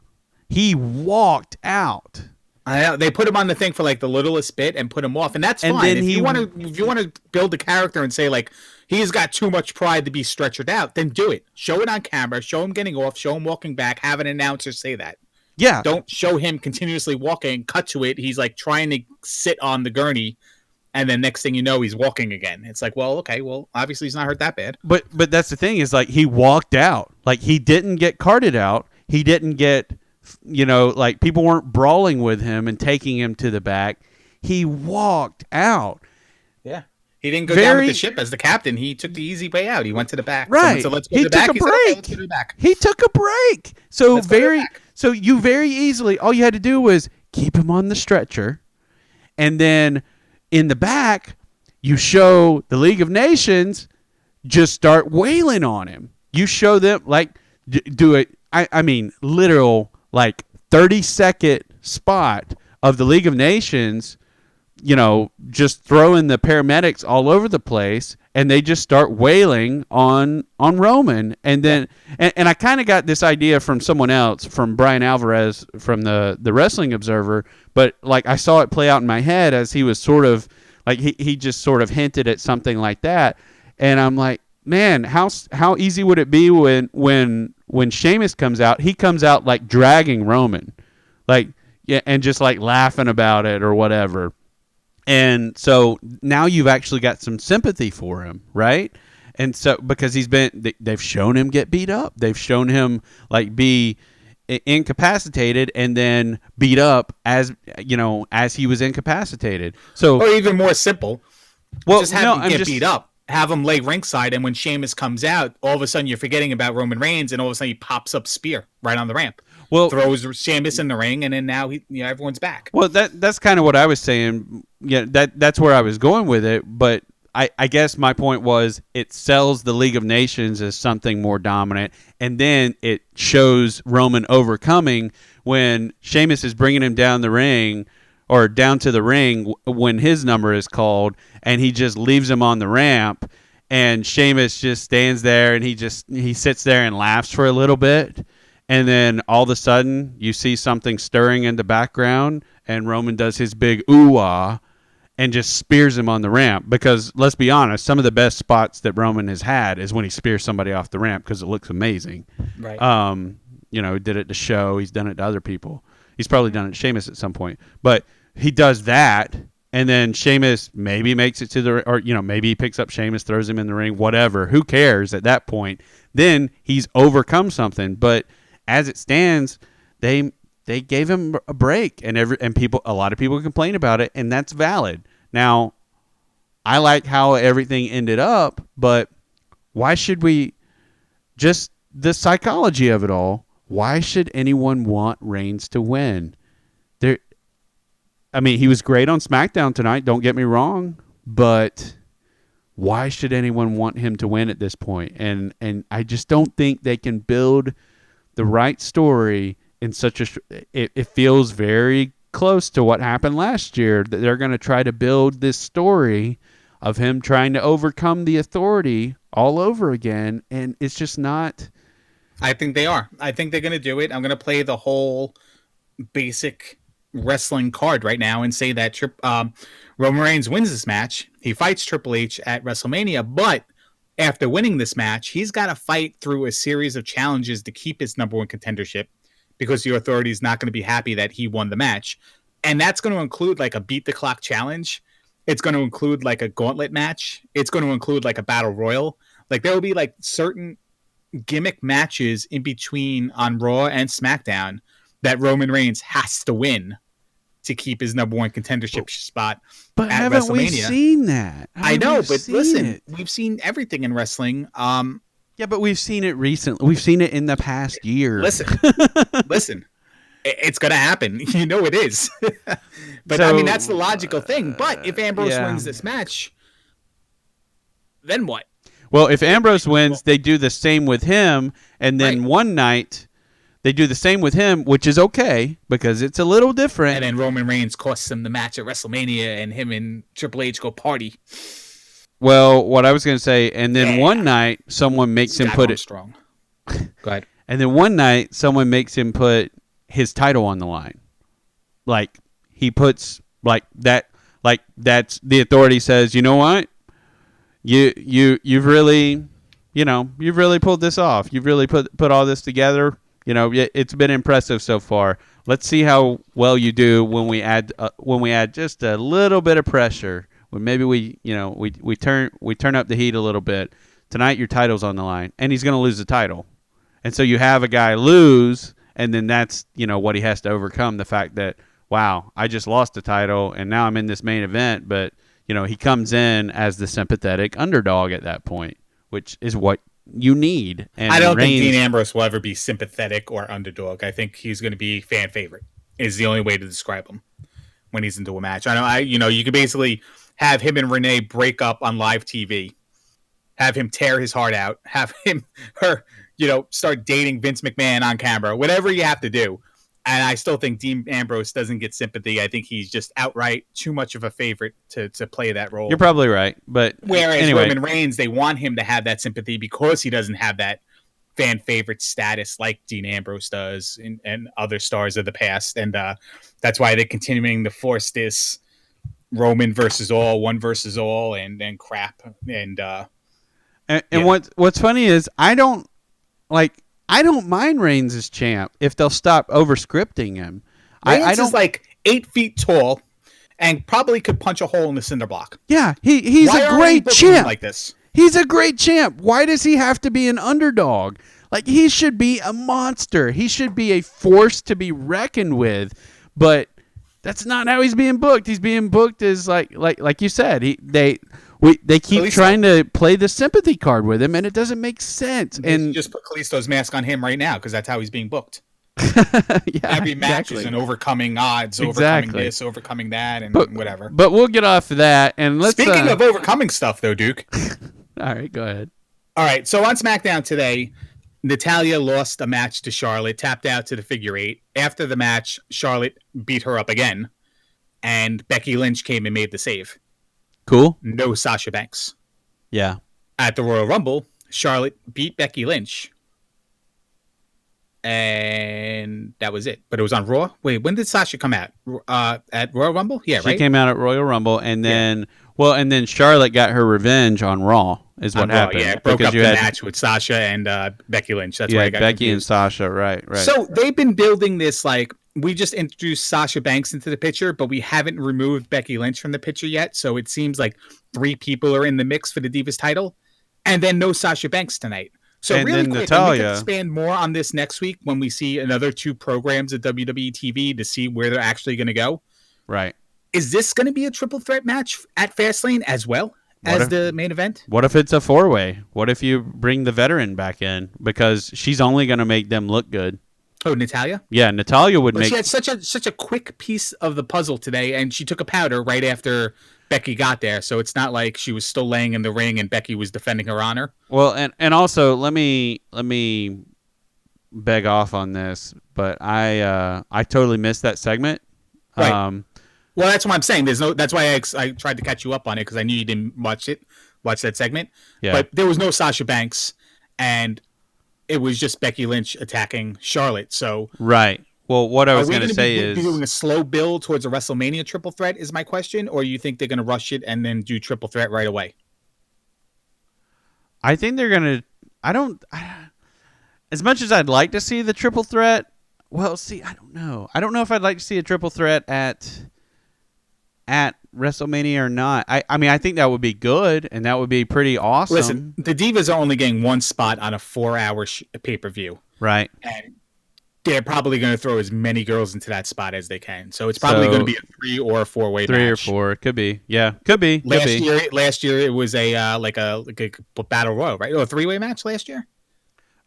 He walked out. They put him on the thing for like the littlest bit and put him off, and that's fine. If you want to build a character and say like he's got too much pride to be stretchered out, then do it. Show it on camera. Show him getting off. Show him walking back. Have an announcer say that. Yeah. Don't show him continuously walking. Cut to it. He's like trying to sit on the gurney, and then next thing you know, he's walking again. It's like, well, okay, well, obviously he's not hurt that bad. But that's the thing is like he walked out. Like he didn't get carted out. He didn't get. Like people weren't brawling with him and taking him to the back. He walked out. Yeah. He didn't go down with the ship as the captain. He took the easy way out. He went to the back. Right. So let's go to the back. He took a break. Okay, let's go to the back. He took a break. So you very easily, all you had to do was keep him on the stretcher. And then in the back, you show the League of Nations just start wailing on him. You show them like do it. I mean, literal like 30-second spot of the League of Nations, just throwing the paramedics all over the place, and they just start wailing on Roman. And then, and I kind of got this idea from someone else, from Brian Alvarez from the Wrestling Observer, but like I saw it play out in my head as he was sort of like he just sort of hinted at something like that, and I'm like, man, how easy would it be when Sheamus comes out? He comes out like dragging Roman, like and just like laughing about it or whatever. And so now you've actually got some sympathy for him, right? And so because they've shown him get beat up, they've shown him like be incapacitated and then beat up as he was incapacitated. So or even more simple, just have him get beat up. Have him lay ringside, and when Sheamus comes out, all of a sudden you're forgetting about Roman Reigns, and all of a sudden he pops up spear right on the ramp. Well, throws Sheamus in the ring, and then now everyone's back. Well, that's kind of what I was saying. Yeah, that's where I was going with it. But I guess my point was it sells the League of Nations as something more dominant, and then it shows Roman overcoming when Sheamus is bringing him down the ring. Or down to the ring when his number is called, and he just leaves him on the ramp, and Sheamus just stands there, and he sits there and laughs for a little bit, and then all of a sudden you see something stirring in the background, and Roman does his big ooh-ah, and just spears him on the ramp. Because let's be honest, some of the best spots that Roman has had is when he spears somebody off the ramp because it looks amazing. Right. He did it to show. He's done it to other people. He's probably done it to Sheamus at some point, but he does that, and then Sheamus maybe makes it to maybe he picks up Sheamus, throws him in the ring, whatever. Who cares at that point? Then he's overcome something. But as it stands, they gave him a break, and a lot of people complain about it, and that's valid. Now, I like how everything ended up, but why should we just the psychology of it all? Why should anyone want Reigns to win? He was great on SmackDown tonight, don't get me wrong, but why should anyone want him to win at this point? And I just don't think they can build the right story in such a. It feels very close to what happened last year. That they're going to try to build this story of him trying to overcome the authority all over again, and it's just not. I think they are. I think they're going to do it. I'm going to play the whole basic wrestling card right now and say that Roman Reigns wins this match. He fights Triple H at WrestleMania, but after winning this match, he's got to fight through a series of challenges to keep his number one contendership because the authority is not going to be happy that he won the match. And that's going to include like a beat the clock challenge. It's going to include like a gauntlet match. It's going to include like a battle royal. Like there will be like certain gimmick matches in between on Raw and SmackDown that Roman Reigns has to win to keep his number one contendership spot. But at haven't WrestleMania. we seen that? I know, but listen, we've seen everything in wrestling. Yeah, but we've seen it recently. We've seen it in the past year. Listen, it's going to happen. You know it is. But so, I mean, that's the logical thing. But if Ambrose wins this match, then what? Well, if Ambrose wins, they do the same with him, and then one night they do the same with him, which is okay because it's a little different. And then Roman Reigns costs him the match at WrestleMania, and him and Triple H go party. Well, what I was going to say, and then one night someone makes him put it strong. Go ahead. And then one night someone makes him put his title on the line, like he puts like that's the authority says, you know what, you've really pulled this off. You've really put all this together. You know, it's been impressive so far. Let's see how well you do when we add just a little bit of pressure. When maybe we turn up the heat a little bit. Tonight your title's on the line, and he's going to lose the title. And so you have a guy lose, and then that's, what he has to overcome, the fact that, wow, I just lost the title and now I'm in this main event, but he comes in as the sympathetic underdog at that point, which is what you need. And I don't think Dean Ambrose will ever be sympathetic or underdog. I think he's going to be fan favorite is the only way to describe him when he's into a match. You could basically have him and Renee break up on live TV, have him tear his heart out, have her start dating Vince McMahon on camera, whatever you have to do. And I still think Dean Ambrose doesn't get sympathy. I think he's just outright too much of a favorite to play that role. You're probably right. But whereas anyway. Roman Reigns, they want him to have that sympathy because he doesn't have that fan favorite status like Dean Ambrose does and other stars of the past. And that's why they're continuing to force this Roman versus all, one versus all, and crap. And what's funny is I don't mind Reigns as champ if they'll stop over-scripting him. Reigns is like 8 feet tall and probably could punch a hole in the cinder block. Yeah, he's a great champ. Like this? He's a great champ. Why does he have to be an underdog? Like, he should be a monster. He should be a force to be reckoned with. But that's not how he's being booked. He's being booked as like you said. They keep trying to play the sympathy card with him, and it doesn't make sense. And just put Kalisto's mask on him right now because that's how he's being booked. Every match is an overcoming odds, overcoming this, overcoming that, and whatever. But we'll get off of that. And Speaking of overcoming stuff, though, Duke. All right, go ahead. All right, so on SmackDown today, Natalya lost a match to Charlotte, tapped out to the figure 8. After the match, Charlotte beat her up again, and Becky Lynch came and made the save. Cool. No Sasha Banks. Yeah. At the Royal Rumble, Charlotte beat Becky Lynch. And that was it. But it was on Raw. Wait, when did Sasha come out? At Royal Rumble? Yeah, right? She came out at Royal Rumble, and then then Charlotte got her revenge on Raw, is what happened. Yeah, broke up the match with Sasha and Becky Lynch. That's why I got Becky confused. and Sasha, right. So they've been building this, like, we just introduced Sasha Banks into the picture, but we haven't removed Becky Lynch from the picture yet. So it seems like 3 people are in the mix for the Divas title, and then no Sasha Banks tonight. So and really quick, we can expand more on this next week when we see another 2 programs at WWE TV to see where they're actually going to go. Right. Is this going to be a triple threat match at Fastlane as well as the main event? What if it's a 4-way? What if you bring the veteran back in? Because she's only going to make them look good. Oh, Natalia. Yeah, Natalia would But make. she had such a quick piece of the puzzle today, and she took a powder right after Becky got there. So it's not like she was still laying in the ring and Becky was defending her honor. Well, and also let me beg off on this, but I totally missed that segment. Right. Well, that's what I'm saying. That's why I tried to catch you up on it because I knew you didn't watch that segment. Yeah. But there was no Sasha Banks, and it was just Becky Lynch attacking Charlotte. So right. Well, what I was going to say is, be doing a slow build towards a WrestleMania triple threat is my question, or you think they're going to rush it and then do triple threat right away? I think they're going to. As much as I'd like to see the triple threat, well, see, I don't know. I don't know if I'd like to see a triple threat at WrestleMania or not. I mean, I think that would be good, and that would be pretty awesome. Listen, the Divas are only getting one spot on a 4-hour pay-per-view. Right. And they're probably going to throw as many girls into that spot as they can. So it's probably going to be a 3 or 4-way match. 3 or 4. It could be. Yeah, could be. Last year it was a like a battle royal, right? Or a 3-way match last year?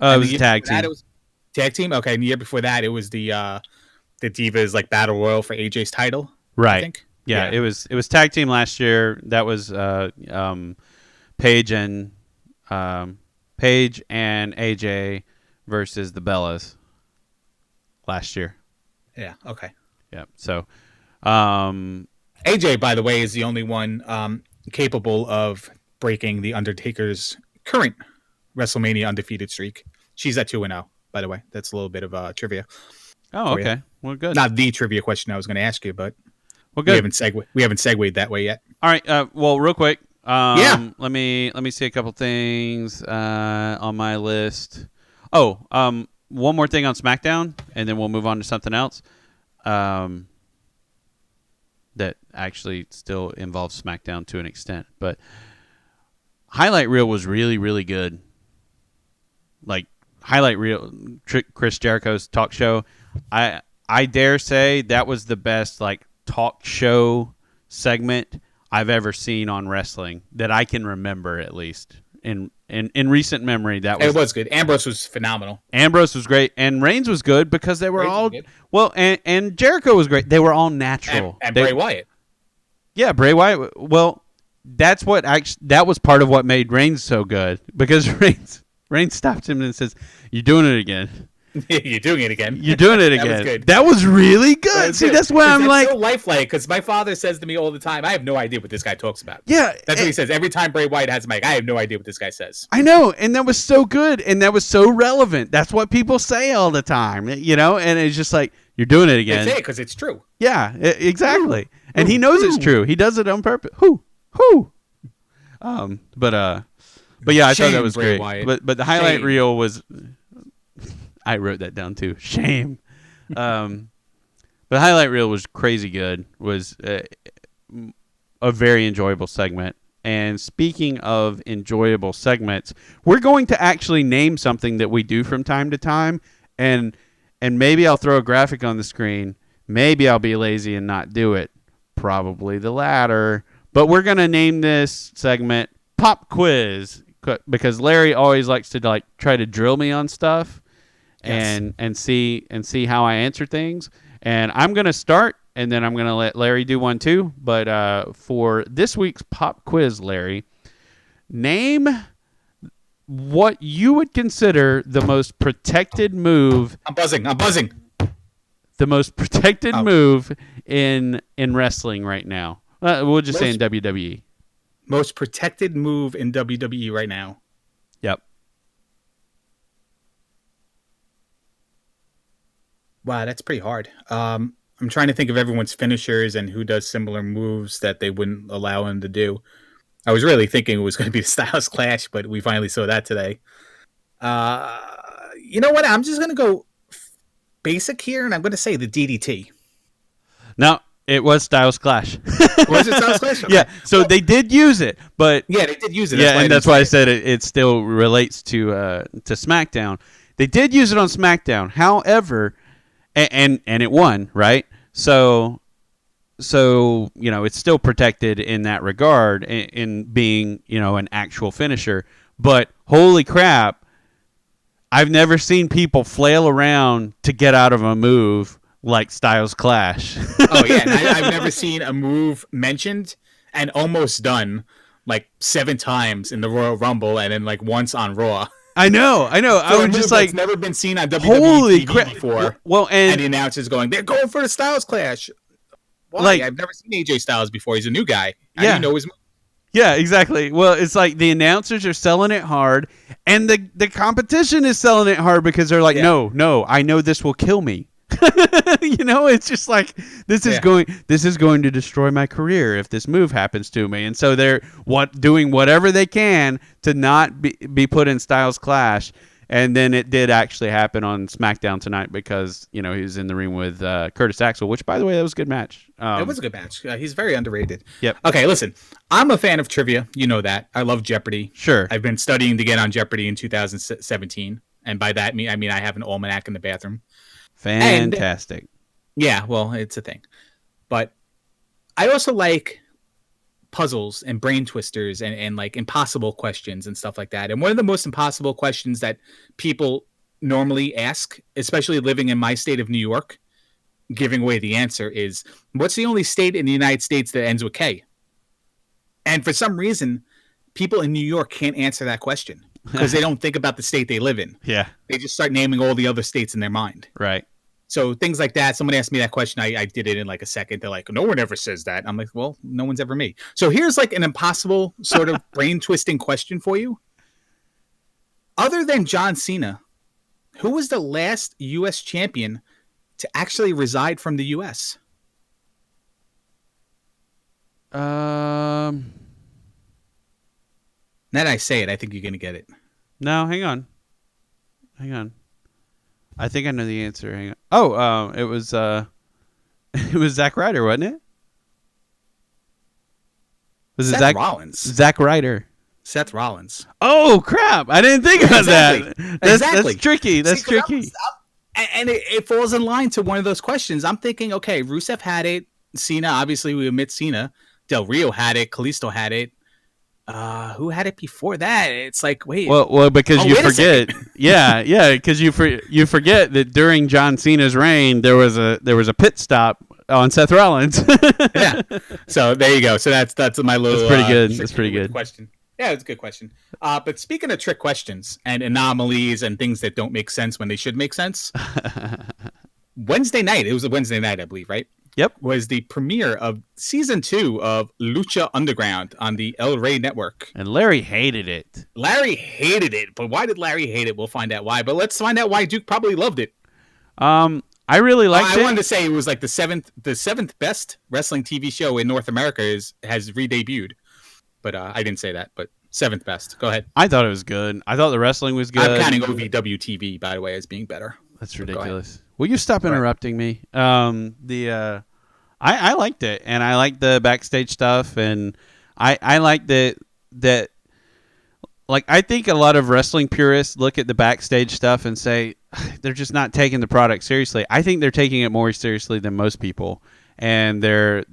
It was a tag team. It was tag team? Okay, and the year before that it was the Divas like battle royal for AJ's title. Right. I think. Yeah, it was tag team last year. That was Paige and AJ versus the Bellas last year. Yeah. Okay. Yeah. So, AJ, by the way, is the only one capable of breaking the Undertaker's current WrestleMania undefeated streak. She's at 2-0. By the way, that's a little bit of trivia. Oh, okay. You. Well, good. Not the trivia question I was going to ask you, but well, good. We haven't segued that way yet. All right. Well, real quick. Yeah. Let me see a couple things on my list. Oh, one more thing on SmackDown, and then we'll move on to something else. That actually still involves SmackDown to an extent, but highlight reel was really, really good. Like highlight reel, Chris Jericho's talk show. I dare say that was the best like talk show segment I've ever seen on wrestling that I can remember, at least in recent memory. It was good. Ambrose was phenomenal. Ambrose was great, and Reigns was good because they were all well, and Jericho was great. They were all natural. And Bray Wyatt. Yeah, Bray Wyatt. Well, that was part of what made Reigns so good, because Reigns stopped him and says, "You're doing it again." You're doing it again. You're doing it again. That was good. That was really good. See, that's why I'm like so lifelike, because my father says to me all the time, I have no idea what this guy talks about. Yeah. That's what he says. Every time Bray Wyatt has a mic, I have no idea what this guy says. I know. And that was so good. And that was so relevant. That's what people say all the time, you know? And it's just like, you're doing it again. They say it because it's true. Yeah, exactly. And he knows it's true. He does it on purpose. Whoo. But yeah, I thought that was great. But the highlight reel was... I wrote that down too. Shame. But the highlight reel was crazy good. Was a very enjoyable segment. And speaking of enjoyable segments, we're going to actually name something that we do from time to time. And maybe I'll throw a graphic on the screen. Maybe I'll be lazy and not do it. Probably the latter. But we're going to name this segment Pop Quiz, because Larry always likes to like try to drill me on stuff. Yes. and see how I answer things. And I'm going to start, and then I'm going to let Larry do one too. But for this week's pop quiz, Larry, name what you would consider the most protected move. I'm buzzing. The most protected move in wrestling right now. We'll just say in WWE. Most protected move in WWE right now. Yep. Wow, that's pretty hard. I'm trying to think of everyone's finishers and who does similar moves that they wouldn't allow him to do. I was really thinking it was going to be the Styles Clash, but we finally saw that today. You know what? I'm just going to go basic here, and I'm going to say the DDT. No, it was Styles Clash. Was it Styles Clash? Okay. Yeah, so they did use it, but... Yeah, they did use it. Yeah, and that's why I said it still relates to SmackDown. They did use it on SmackDown. However... And it won, right? So you know, it's still protected in that regard in being, you know, an actual finisher. But holy crap, I've never seen people flail around to get out of a move like Styles Clash. Oh yeah, and I've never seen a move mentioned and almost done like 7 times in the Royal Rumble and then like once on Raw. I know. I was just like, it's never been seen on WWE holy TV crap before. Well, and the announcers going, they're going for the Styles Clash. Why? Like, I've never seen AJ Styles before. He's a new guy. How Yeah. do you know his move? Yeah, exactly. Well, it's like the announcers are selling it hard, and the competition is selling it hard because they're like, no, I know this will kill me. It's just like this is going to destroy my career if this move happens to me, and so they're doing whatever they can to not be put in Styles Clash. And then it did actually happen on SmackDown tonight because, he was in the ring with Curtis Axel, which, by the way, that was a good match. It was a good match. He's very underrated. Yep. Okay, listen. I'm a fan of trivia. You know that. I love Jeopardy. Sure. I've been studying to get on Jeopardy in 2017. And by that, I mean I have an almanac in the bathroom. Fantastic. Yeah, well, it's a thing. But I also like puzzles and brain twisters and like impossible questions and stuff like that. And one of the most impossible questions that people normally ask, especially living in my state of New York, giving away the answer is, what's the only state in the United States that ends with K? And for some reason, people in New York can't answer that question because they don't think about the state they live in. Yeah. They just start naming all the other states in their mind. Right. So things like that. Someone asked me that question. I did it in like a second. They're like, no one ever says that. I'm like, well, no one's ever me. So here's like an impossible sort of brain twisting question for you. Other than John Cena, who was the last U.S. champion to actually reside from the U.S.? Now that I say it, I think you're going to get it. No, hang on. I think I know the answer. Hang on. Oh, it was it was Zack Ryder, wasn't it? Was it Seth Rollins? Zack Ryder. Seth Rollins. Oh crap! I didn't think about that. Exactly. That's tricky. That's tricky. And it falls in line to one of those questions. I'm thinking, okay, Rusev had it. Cena, obviously, we admit Cena. Del Rio had it. Kalisto had it. Who had it before that? It's like, wait. Well, because you forget. yeah, because you forget that during John Cena's reign, there was a pit stop on Seth Rollins. Yeah. So there you go. So that's my little. That's pretty good. That's pretty good question. Yeah, it's a good question. But speaking of trick questions and anomalies and things that don't make sense when they should make sense, Wednesday night. It was a Wednesday night, I believe, right? Yep. Was the premiere of season 2 of Lucha Underground on the El Rey network. And Larry hated it. Larry hated it. But why did Larry hate it? We'll find out why. But let's find out why Duke probably loved it. I really liked it. I wanted to say it was like the seventh best wrestling TV show in North America has re-debuted. But I didn't say that. But 7th best. Go ahead. I thought it was good. I thought the wrestling was good. I'm counting OVW TV, by the way, as being better. That's ridiculous. Will you stop interrupting me? I liked it, and I liked the backstage stuff, and I like that. Like, I think a lot of wrestling purists look at the backstage stuff and say they're just not taking the product seriously. I think they're taking it more seriously than most people, and they're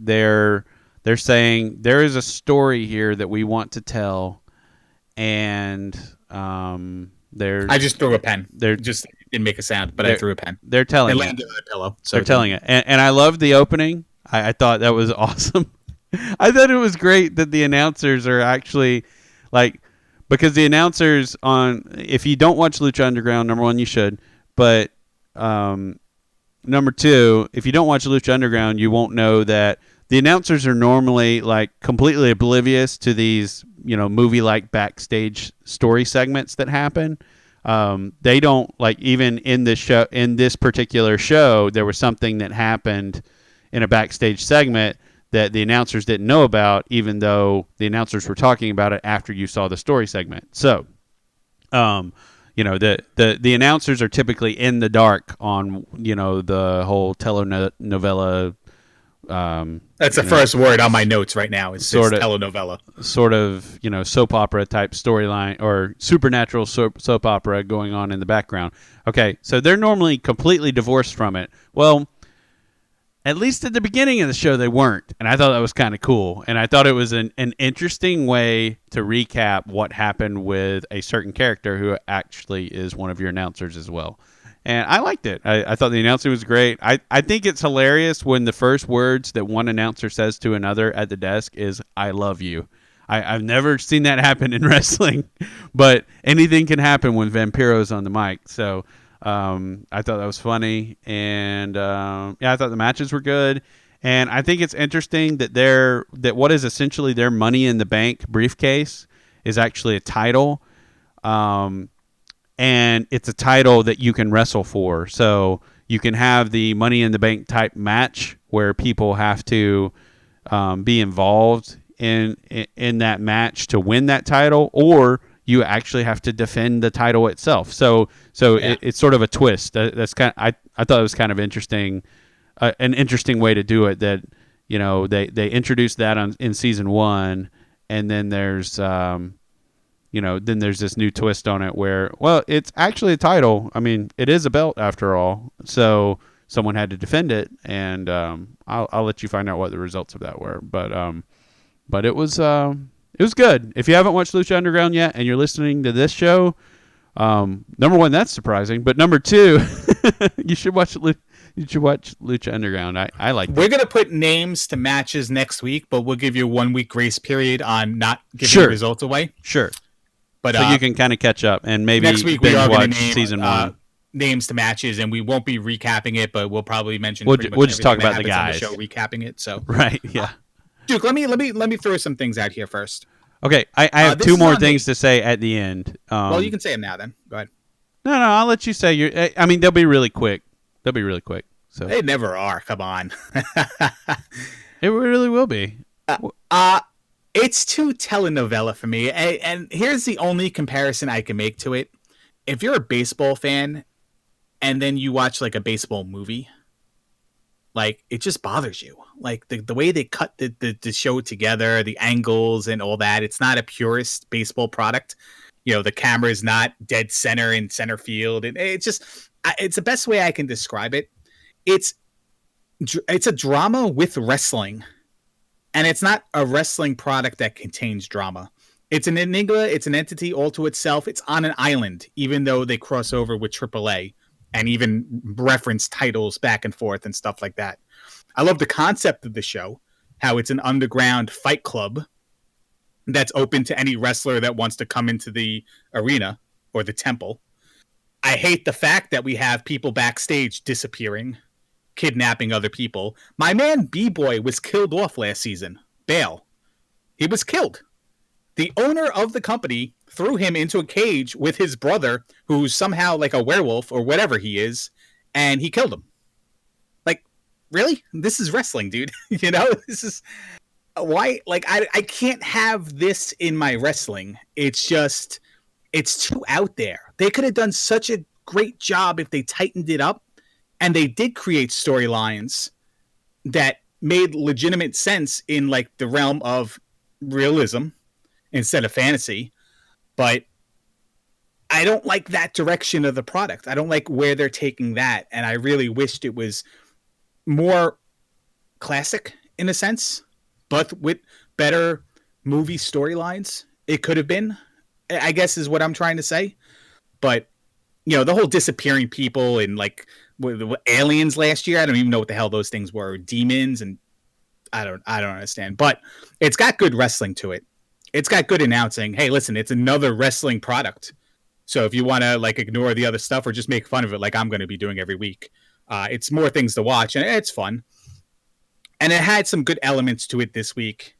saying there is a story here that we want to tell, and I just threw a pen. Just didn't make a sound, but I threw a pen. They're telling it. It landed on a pillow. So they're telling it. And I love the opening. I thought that was awesome. I thought it was great that the announcers are actually like, because the announcers if you don't watch Lucha Underground, number one, you should. But number two, if you don't watch Lucha Underground, you won't know that the announcers are normally like completely oblivious to these, movie-like backstage story segments that happen. They don't, like, even in this particular show, there was something that happened in a backstage segment that the announcers didn't know about, even though the announcers were talking about it after you saw the story segment. So, the announcers are typically in the dark on, the whole telenovela. That's the first word on my notes right now. It's telenovela. Sort of, soap opera type storyline or supernatural soap opera going on in the background. Okay, so they're normally completely divorced from it. Well, at least at the beginning of the show, they weren't. And I thought that was kind of cool. And I thought it was an interesting way to recap what happened with a certain character who actually is one of your announcers as well. And I liked it. I thought the announcing was great. I think it's hilarious when the first words that one announcer says to another at the desk is, "I love you." I've never seen that happen in wrestling, but anything can happen when Vampiro's on the mic. So I thought that was funny, and I thought the matches were good, and I think it's interesting that that what is essentially their Money in the Bank briefcase is actually a title, and it's a title that you can wrestle for. So you can have the Money in the Bank type match where people have to be involved in that match to win that title, or you actually have to defend the title itself. So it's sort of a twist. That's kind of, I thought it was kind of interesting, an interesting way to do it. That they introduced that in season 1, and then there's then there's this new twist on it where, well, it's actually a title. I mean, it is a belt after all. So someone had to defend it, and I'll let you find out what the results of that were. But it was good. If you haven't watched Lucha Underground yet and you're listening to this show, number one, that's surprising. But number two, you should watch Lucha Underground. I like it. We're going to put names to matches next week, but we'll give you a 1 week grace period on not giving the results away. Sure. But so you can kind of catch up and maybe next week we are going to name season 1. Names to matches, and we won't be recapping it, but we'll probably mention. We'll just talk about the guys. On the show, recapping it. So right, yeah. Duke, let me throw some things out here first. Okay, I have 2 more things to say at the end. Well, you can say them now. Then go ahead. No, I'll let you say your. I mean, they'll be really quick. So they never are. Come on. It really will be. It's too telenovela for me. And here's the only comparison I can make to it. If you're a baseball fan, and then you watch like a baseball movie, like it just bothers you. Like the way they cut the show together, the angles and all that. It's not a purist baseball product. The camera is not dead center in center field. And it's the best way I can describe it. It's a drama with wrestling, and it's not a wrestling product that contains drama. It's an enigma. It's an entity all to itself. It's on an island, even though they cross over with AAA and even reference titles back and forth and stuff like that. I love the concept of the show, how it's an underground fight club that's open to any wrestler that wants to come into the arena or the temple. I hate the fact that we have people backstage disappearing, kidnapping other people. My man B-Boy was killed off last season. Bale. He was killed. The owner of the company threw him into a cage with his brother, who's somehow like a werewolf or whatever he is, and he killed him. Like, really? This is wrestling, dude. This is why. Like, I can't have this in my wrestling. It's too out there. They could have done such a great job if they tightened it up, and they did create storylines that made legitimate sense in like the realm of realism instead of fantasy. But I don't like that direction of the product. I don't like where they're taking that. And I really wished it was more classic in a sense, but with better movie storylines. It could have been, I guess, is what I'm trying to say. But, the whole disappearing people and like with aliens last year, I don't even know what the hell those things were. Demons, and I don't understand. But it's got good wrestling to it. It's got good announcing. Hey, listen, it's another wrestling product. So if you want to like ignore the other stuff or just make fun of it, like I'm going to be doing every week, it's more things to watch, and it's fun. And it had some good elements to it this week,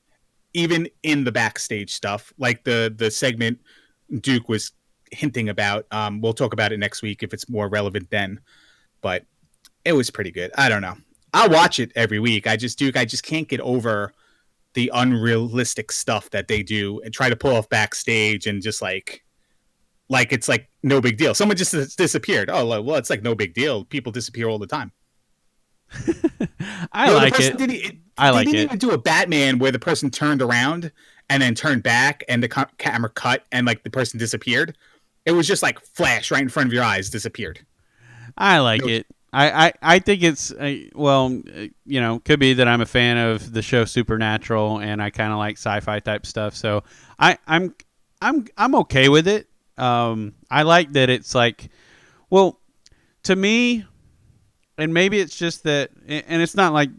even in the backstage stuff, like the segment Duke was hinting about. We'll talk about it next week if it's more relevant then. But it was pretty good. I don't know. I'll watch it every week. I just can't get over the unrealistic stuff that they do and try to pull off backstage, and just like it's like no big deal. Someone just disappeared. Oh, well, it's like no big deal. People disappear all the time. I like it. I like it. They didn't even do a Batman where the person turned around and then turned back and the camera cut and like the person disappeared. It was just like flash right in front of your eyes, disappeared. I like it. I think it's could be that I'm a fan of the show Supernatural and I kind of like sci-fi type stuff. So I'm okay with it. I like that it's like, well, to me, and maybe it's just that, and it's not like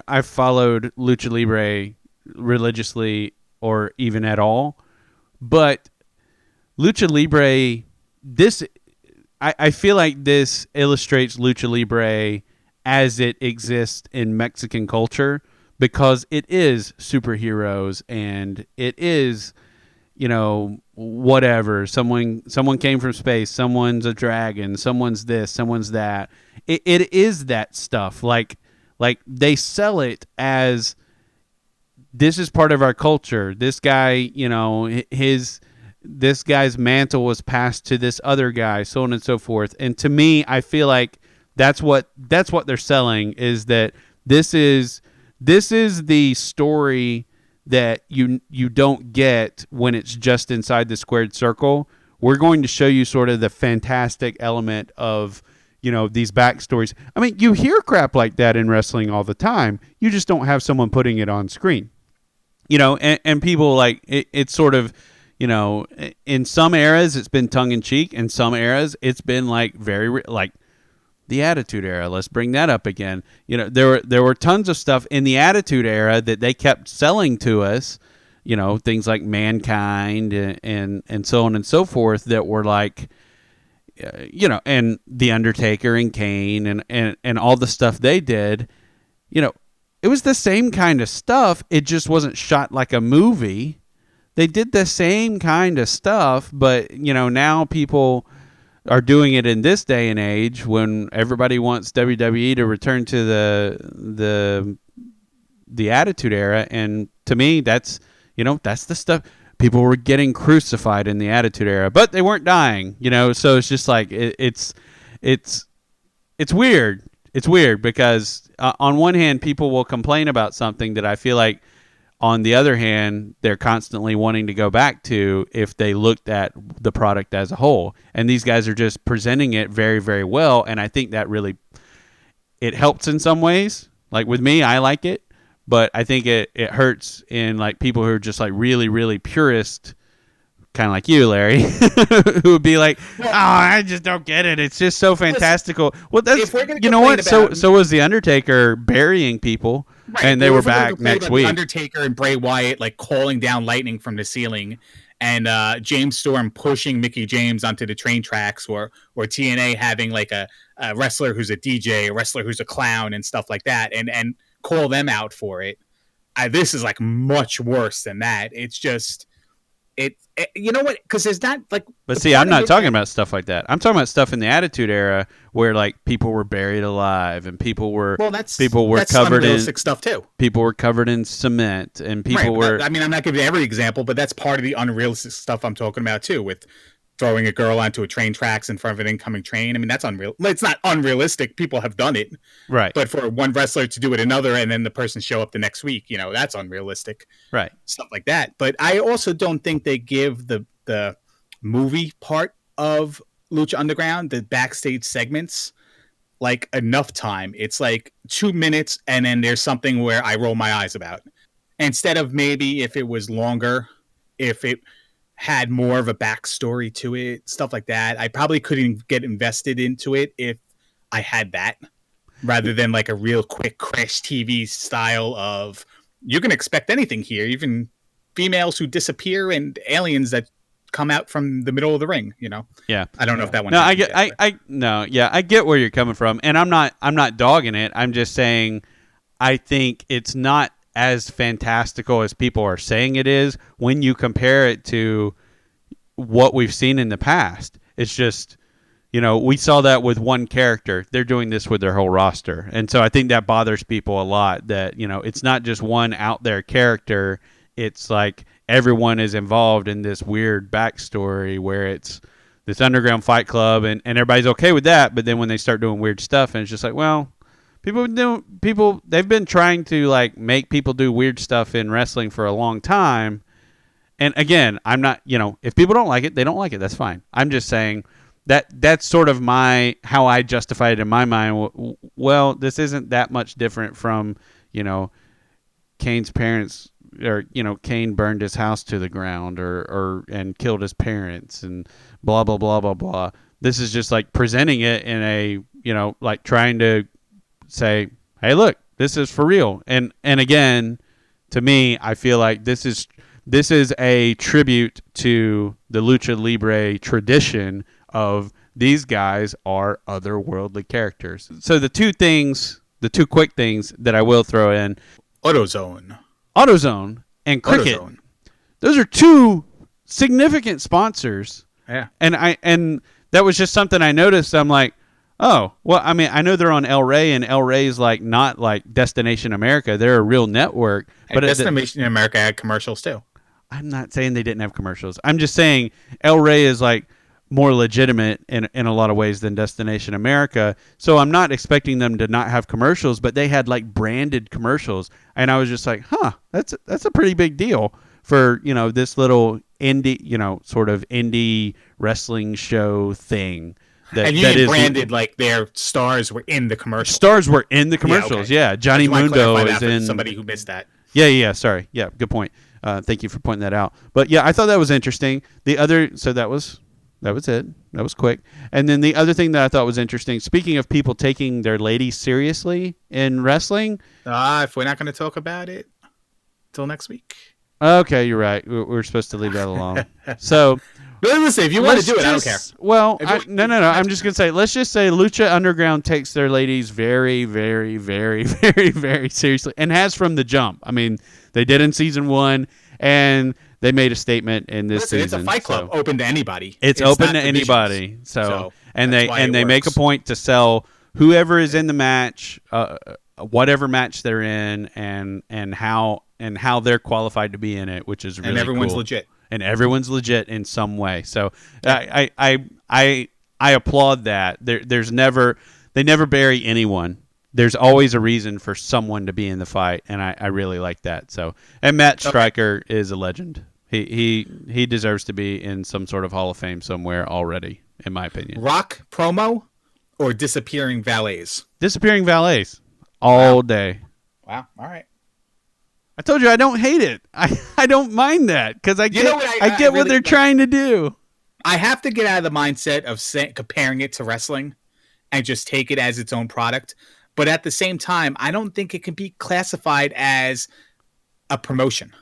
I've followed Lucha Libre religiously or even at all, but Lucha Libre, this I feel like this illustrates Lucha Libre as it exists in Mexican culture because it is superheroes and it is, whatever. Someone came from space. Someone's a dragon. Someone's this. Someone's that. It is that stuff. Like they sell it as this is part of our culture. This guy, this guy's mantle was passed to this other guy, so on and so forth. And to me, I feel like that's what they're selling is that this is the story that you don't get when it's just inside the squared circle. We're going to show you sort of the fantastic element of these backstories. I mean, you hear crap like that in wrestling all the time. You just don't have someone putting it on screen. And people like it's sort of, in some eras it's been tongue in cheek. In some eras it's been like very like the Attitude Era. Let's bring that up again. There were tons of stuff in the Attitude Era that they kept selling to us. Things like Mankind and so on and so forth that were like, and The Undertaker and Kane and all the stuff they did. It was the same kind of stuff. It just wasn't shot like a movie. They did the same kind of stuff, but now people are doing it in this day and age when everybody wants WWE to return to the Attitude Era. And to me, that's the stuff. People were getting crucified in the Attitude Era, but they weren't dying. So it's just like it's weird. It's weird because on one hand, people will complain about something that I feel like on the other hand, they're constantly wanting to go back to if they looked at the product as a whole. And these guys are just presenting it very, very well. And I think that really, it helps in some ways. Like with me, I like it, but I think it hurts in like people who are just like really, really purist, kind of like you, Larry, who would be like, "Oh, I just don't get it. It's just so fantastical." Well, that's what. So was the Undertaker burying people, right, and they were back next week. Undertaker and Bray Wyatt like calling down lightning from the ceiling, and James Storm pushing Mickey James onto the train tracks, or TNA having like a wrestler who's a DJ, a wrestler who's a clown, and stuff like that, and call them out for it. This is like much worse than that. It's just. You know what? Because there's not like. But see, I'm not talking about stuff like that. I'm talking about stuff in the Attitude Era where like people were buried alive and people were that's covered in stuff too. People were covered in cement and people were. I mean, I'm not giving every example, but that's part of the unrealistic stuff I'm talking about too. With throwing a girl onto a train tracks in front of an incoming train. I mean, that's unreal. It's not unrealistic. People have done it. Right. But for one wrestler to do it another and then the person show up the next week, that's unrealistic. Right. Stuff like that. But I also don't think they give the movie part of Lucha Underground, the backstage segments, like enough time. It's like 2 minutes and then there's something where I roll my eyes about. Instead of maybe if it was longer, if it had more of a backstory to it, stuff like that. I probably couldn't get invested into it if I had that, rather than like a real quick Crash TV style of you can expect anything here, even females who disappear and aliens that come out from the middle of the ring. Yeah. I don't know if that one. No, I get. I get where you're coming from, and I'm not dogging it. I'm just saying, I think it's not as fantastical as people are saying it is when you compare it to what we've seen in the past. It's just, we saw that with one character. They're doing this with their whole roster. And so I think that bothers people a lot that, it's not just one out there character. It's like everyone is involved in this weird backstory where it's this underground fight club and everybody's okay with that. But then when they start doing weird stuff and it's just like, well, they've been trying to like make people do weird stuff in wrestling for a long time. And again, I'm not, if people don't like it, they don't like it. That's fine. I'm just saying that's sort of how I justify it in my mind. Well, this isn't that much different from, Cain's parents, or Cain burned his house to the ground, or and killed his parents, and blah blah blah blah blah. This is just like presenting it in a, like trying to say, hey, look, this is for real. And again, to me, I feel like this is a tribute to the lucha libre tradition of these guys are otherworldly characters. So the two quick things that I will throw in: AutoZone, and Cricket. AutoZone. Those are two significant sponsors. Yeah. And that was just something I noticed. I'm like, oh, well, I mean, I know they're on El Rey, and El Rey is like not like Destination America. They're a real network. But Destination America had commercials too. I'm not saying they didn't have commercials. I'm just saying El Rey is like more legitimate in a lot of ways than Destination America. So I'm not expecting them to not have commercials, but they had like branded commercials. And I was just like, that's a pretty big deal for, this little indie, sort of indie wrestling show thing. And you branded like their stars were in the commercials. Stars were in the commercials, yeah. Johnny Mundo is in. Somebody who missed that. Yeah. Sorry. Yeah, good point. Thank you for pointing that out. But yeah, I thought that was interesting. So that was it. That was quick. And then the other thing that I thought was interesting, speaking of people taking their ladies seriously in wrestling. If we're not going to talk about it till next week. Okay, you're right. We're supposed to leave that alone. So. But listen, if you want to do it, I don't care. Well, no. I'm just going to say, let's just say Lucha Underground takes their ladies very, very, very, very, very seriously, and has from the jump. I mean, they did in season 1, and they made a statement in this season. It's a Fight Club, open to anybody. It's open to anybody. So and they make a point to sell whoever is in the match, whatever match they're in, and how they're qualified to be in it, which is really cool. And everyone's legit. And everyone's legit in some way. So I applaud that. They never bury anyone. There's always a reason for someone to be in the fight, and I really like that. So, and Matt Stryker is a legend. He deserves to be in some sort of Hall of Fame somewhere already, in my opinion. Rock promo or disappearing valets? Disappearing valets all day. Wow. All right. I told you I don't hate it. I don't mind that because I get what they're trying to do. I have to get out of the mindset of comparing it to wrestling and just take it as its own product. But at the same time, I don't think it can be classified as a promotion.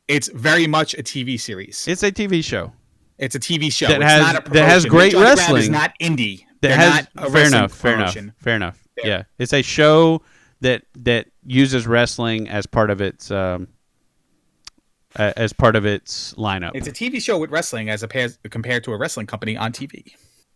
It's very much a TV series. It's a TV show. It's a TV show. That has great wrestling. It's not indie. Fair enough. Yeah. It's a show that uses wrestling as part of its lineup. It's a TV show with wrestling compared to a wrestling company on TV.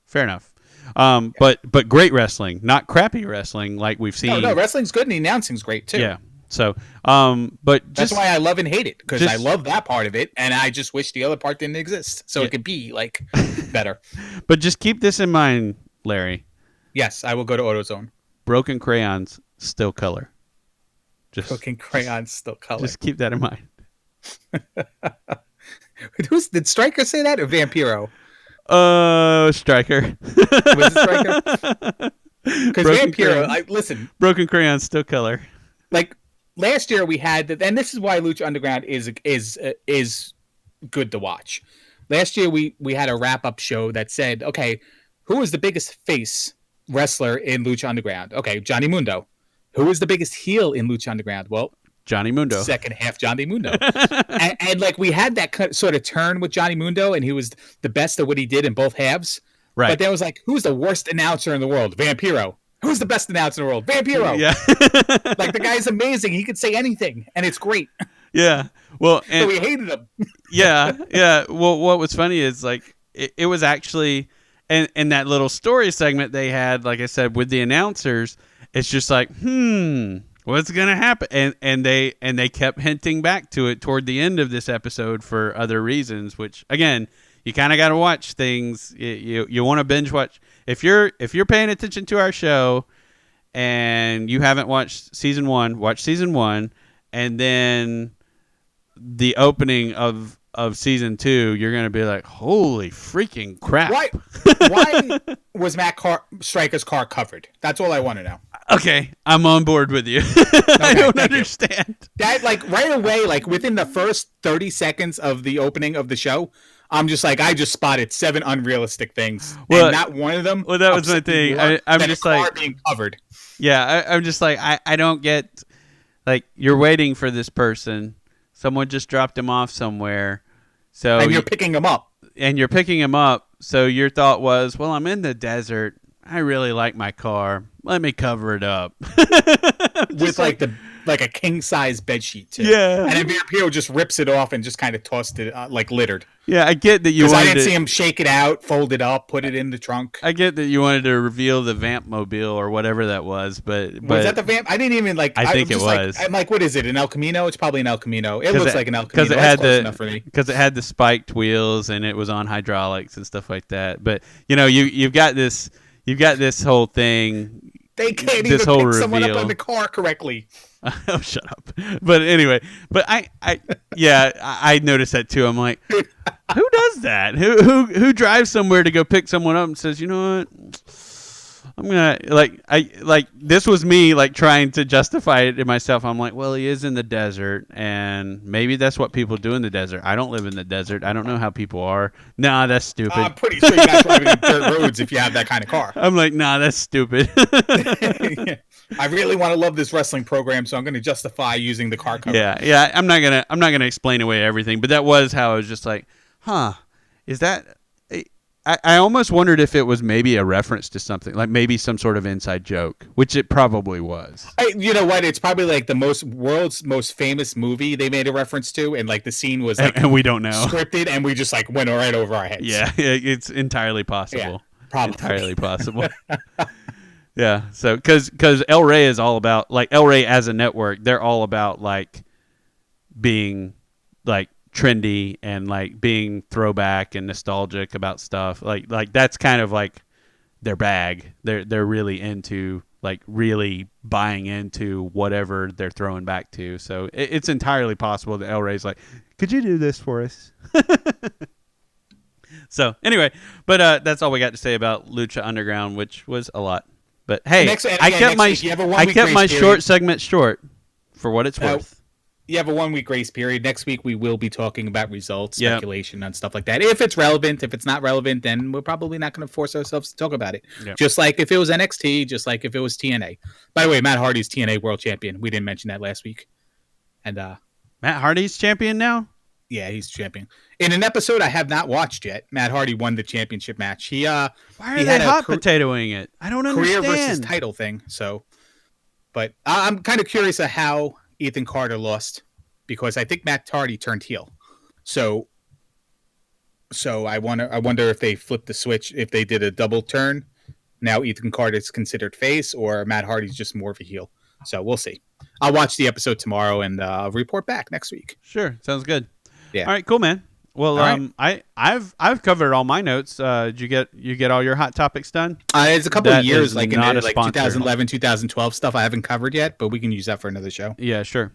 Fair enough. But great wrestling, not crappy wrestling like we've seen. No, wrestling's good and the announcing's great too. Yeah. So, but that's why I love and hate it, because I love that part of it, and I just wish the other part didn't exist, so it could be like better. But just keep this in mind, Larry. Yes, I will go to AutoZone. Broken crayons, still color. Broken crayons, still color. Just keep that in mind. Did Stryker say that or Vampiro? Stryker. Was it Stryker? Because Vampiro, listen. Broken crayons, still color. Like last year we had and this is why Lucha Underground is good to watch. Last year we had a wrap up show that said, okay, who is the biggest face wrestler in Lucha Underground? Okay, Johnny Mundo. Who is the biggest heel in Lucha Underground? Well, Johnny Mundo. Second half Johnny Mundo. and like we had that sort of turn with Johnny Mundo, and he was the best at what he did in both halves. Right. But then it was like, who's the worst announcer in the world? Vampiro. Who's the best announcer in the world? Vampiro. Yeah. Like the guy's amazing. He could say anything, and it's great. Yeah. Well, so we hated him. Yeah. Well, what was funny is like it was actually in that little story segment they had, like I said, with the announcers. It's just like, what's gonna happen? And they kept hinting back to it toward the end of this episode for other reasons. Which again, you kind of got to watch things. You want to binge watch if you're paying attention to our show, and you haven't watched season 1. Watch season 1, and then the opening of of season 2, you're gonna be like, holy freaking crap! Why was Stryker's car covered? That's all I want to know. Okay, I'm on board with you. I don't understand that. Like right away, like within the first 30 seconds of the opening of the show, I'm just like, I just spotted 7 unrealistic things, and not one of them. Well, that was my thing. I'm just like being covered. Yeah, I'm just like I don't get, like, you're waiting for this person. Someone just dropped him off somewhere, and you're picking him up. So your thought was, well, I'm in the desert. I really like my car. Let me cover it up with like a king size bed sheet too. Yeah, and then Vampiro just rips it off and just kind of tossed it like littered. Yeah, I get that you wanted. I didn't see him shake it out, fold it up, put it in the trunk. I get that you wanted to reveal the Vamp Mobile or whatever that was, but was that the Vamp? I didn't even like. I think it was. I'm like, what is it? An El Camino? It's probably an El Camino. It looks like an El Camino. Because it had the spiked wheels and it was on hydraulics and stuff like that. But you've got this whole thing. They can't even pick someone up in the car correctly. Oh, shut up. But anyway, I noticed that too. I'm like, who does that? Who drives somewhere to go pick someone up and says, you know what? I'm gonna this was me like trying to justify it to myself. I'm like, well, he is in the desert, and maybe that's what people do in the desert. I don't live in the desert. I don't know how people are. Nah, that's stupid. I'm pretty sure you're not driving on dirt roads if you have that kind of car. I'm like, nah, that's stupid. I really want to love this wrestling program, so I'm going to justify using the car cover. Yeah. I'm not gonna explain away everything, but that was how I was just like, huh? Is that? I almost wondered if it was maybe a reference to something, like maybe some sort of inside joke, which it probably was. You know what? It's probably like the world's most famous movie they made a reference to, and like the scene was like, and we don't know, scripted, and we just like went right over our heads. Yeah, it's entirely possible. Yeah, probably entirely possible. Yeah, so because El Rey is all about, like, El Rey as a network, they're all about like being like trendy and like being throwback and nostalgic about stuff. Like that's kind of like their bag. They're really into like really buying into whatever they're throwing back to. So it's entirely possible that El Rey's like, could you do this for us? So anyway, but that's all we got to say about Lucha Underground, which was a lot. But hey, I kept my short segment short for what it's worth. You have a 1 week grace period. Next week we will be talking about results, speculation, and stuff like that. If it's relevant, if it's not relevant, then we're probably not going to force ourselves to talk about it. Yep. Just like if it was NXT, just like if it was TNA. By the way, Matt Hardy's TNA World Champion. We didn't mention that last week. And Matt Hardy's champion now? Yeah, he's champion. In an episode I have not watched yet, Matt Hardy won the championship match. Why are they hot potatoing it? I don't understand. Career versus title thing. So, but I'm kind of curious of how Ethan Carter lost, because I think Matt Hardy turned heel. So I wonder if they flipped the switch, if they did a double turn. Now Ethan Carter is considered face, or Matt Hardy's just more of a heel. So we'll see. I'll watch the episode tomorrow and I'll report back next week. Sure, sounds good. Yeah. All right, cool, man. Well, right. I've covered all my notes. Did you get all your hot topics done? It's a couple of years, like in like 2011, 2012 stuff I haven't covered yet, but we can use that for another show. Yeah, sure.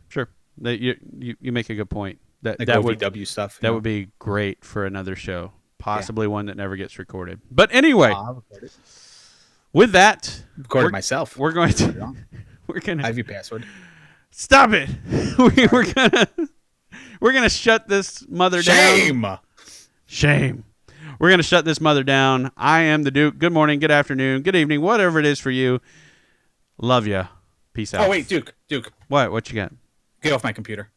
You make a good point. That like that OVW would stuff. That would be great for another show, possibly one that never gets recorded. But anyway, with that, recorded myself. We're going to. I have your password. Stop it. We're gonna shut this mother down. Shame. We're gonna shut this mother down. I am the Duke. Good morning, good afternoon, good evening, whatever it is for you. Love ya. Peace out. Oh wait, Duke. What you got? Get off my computer.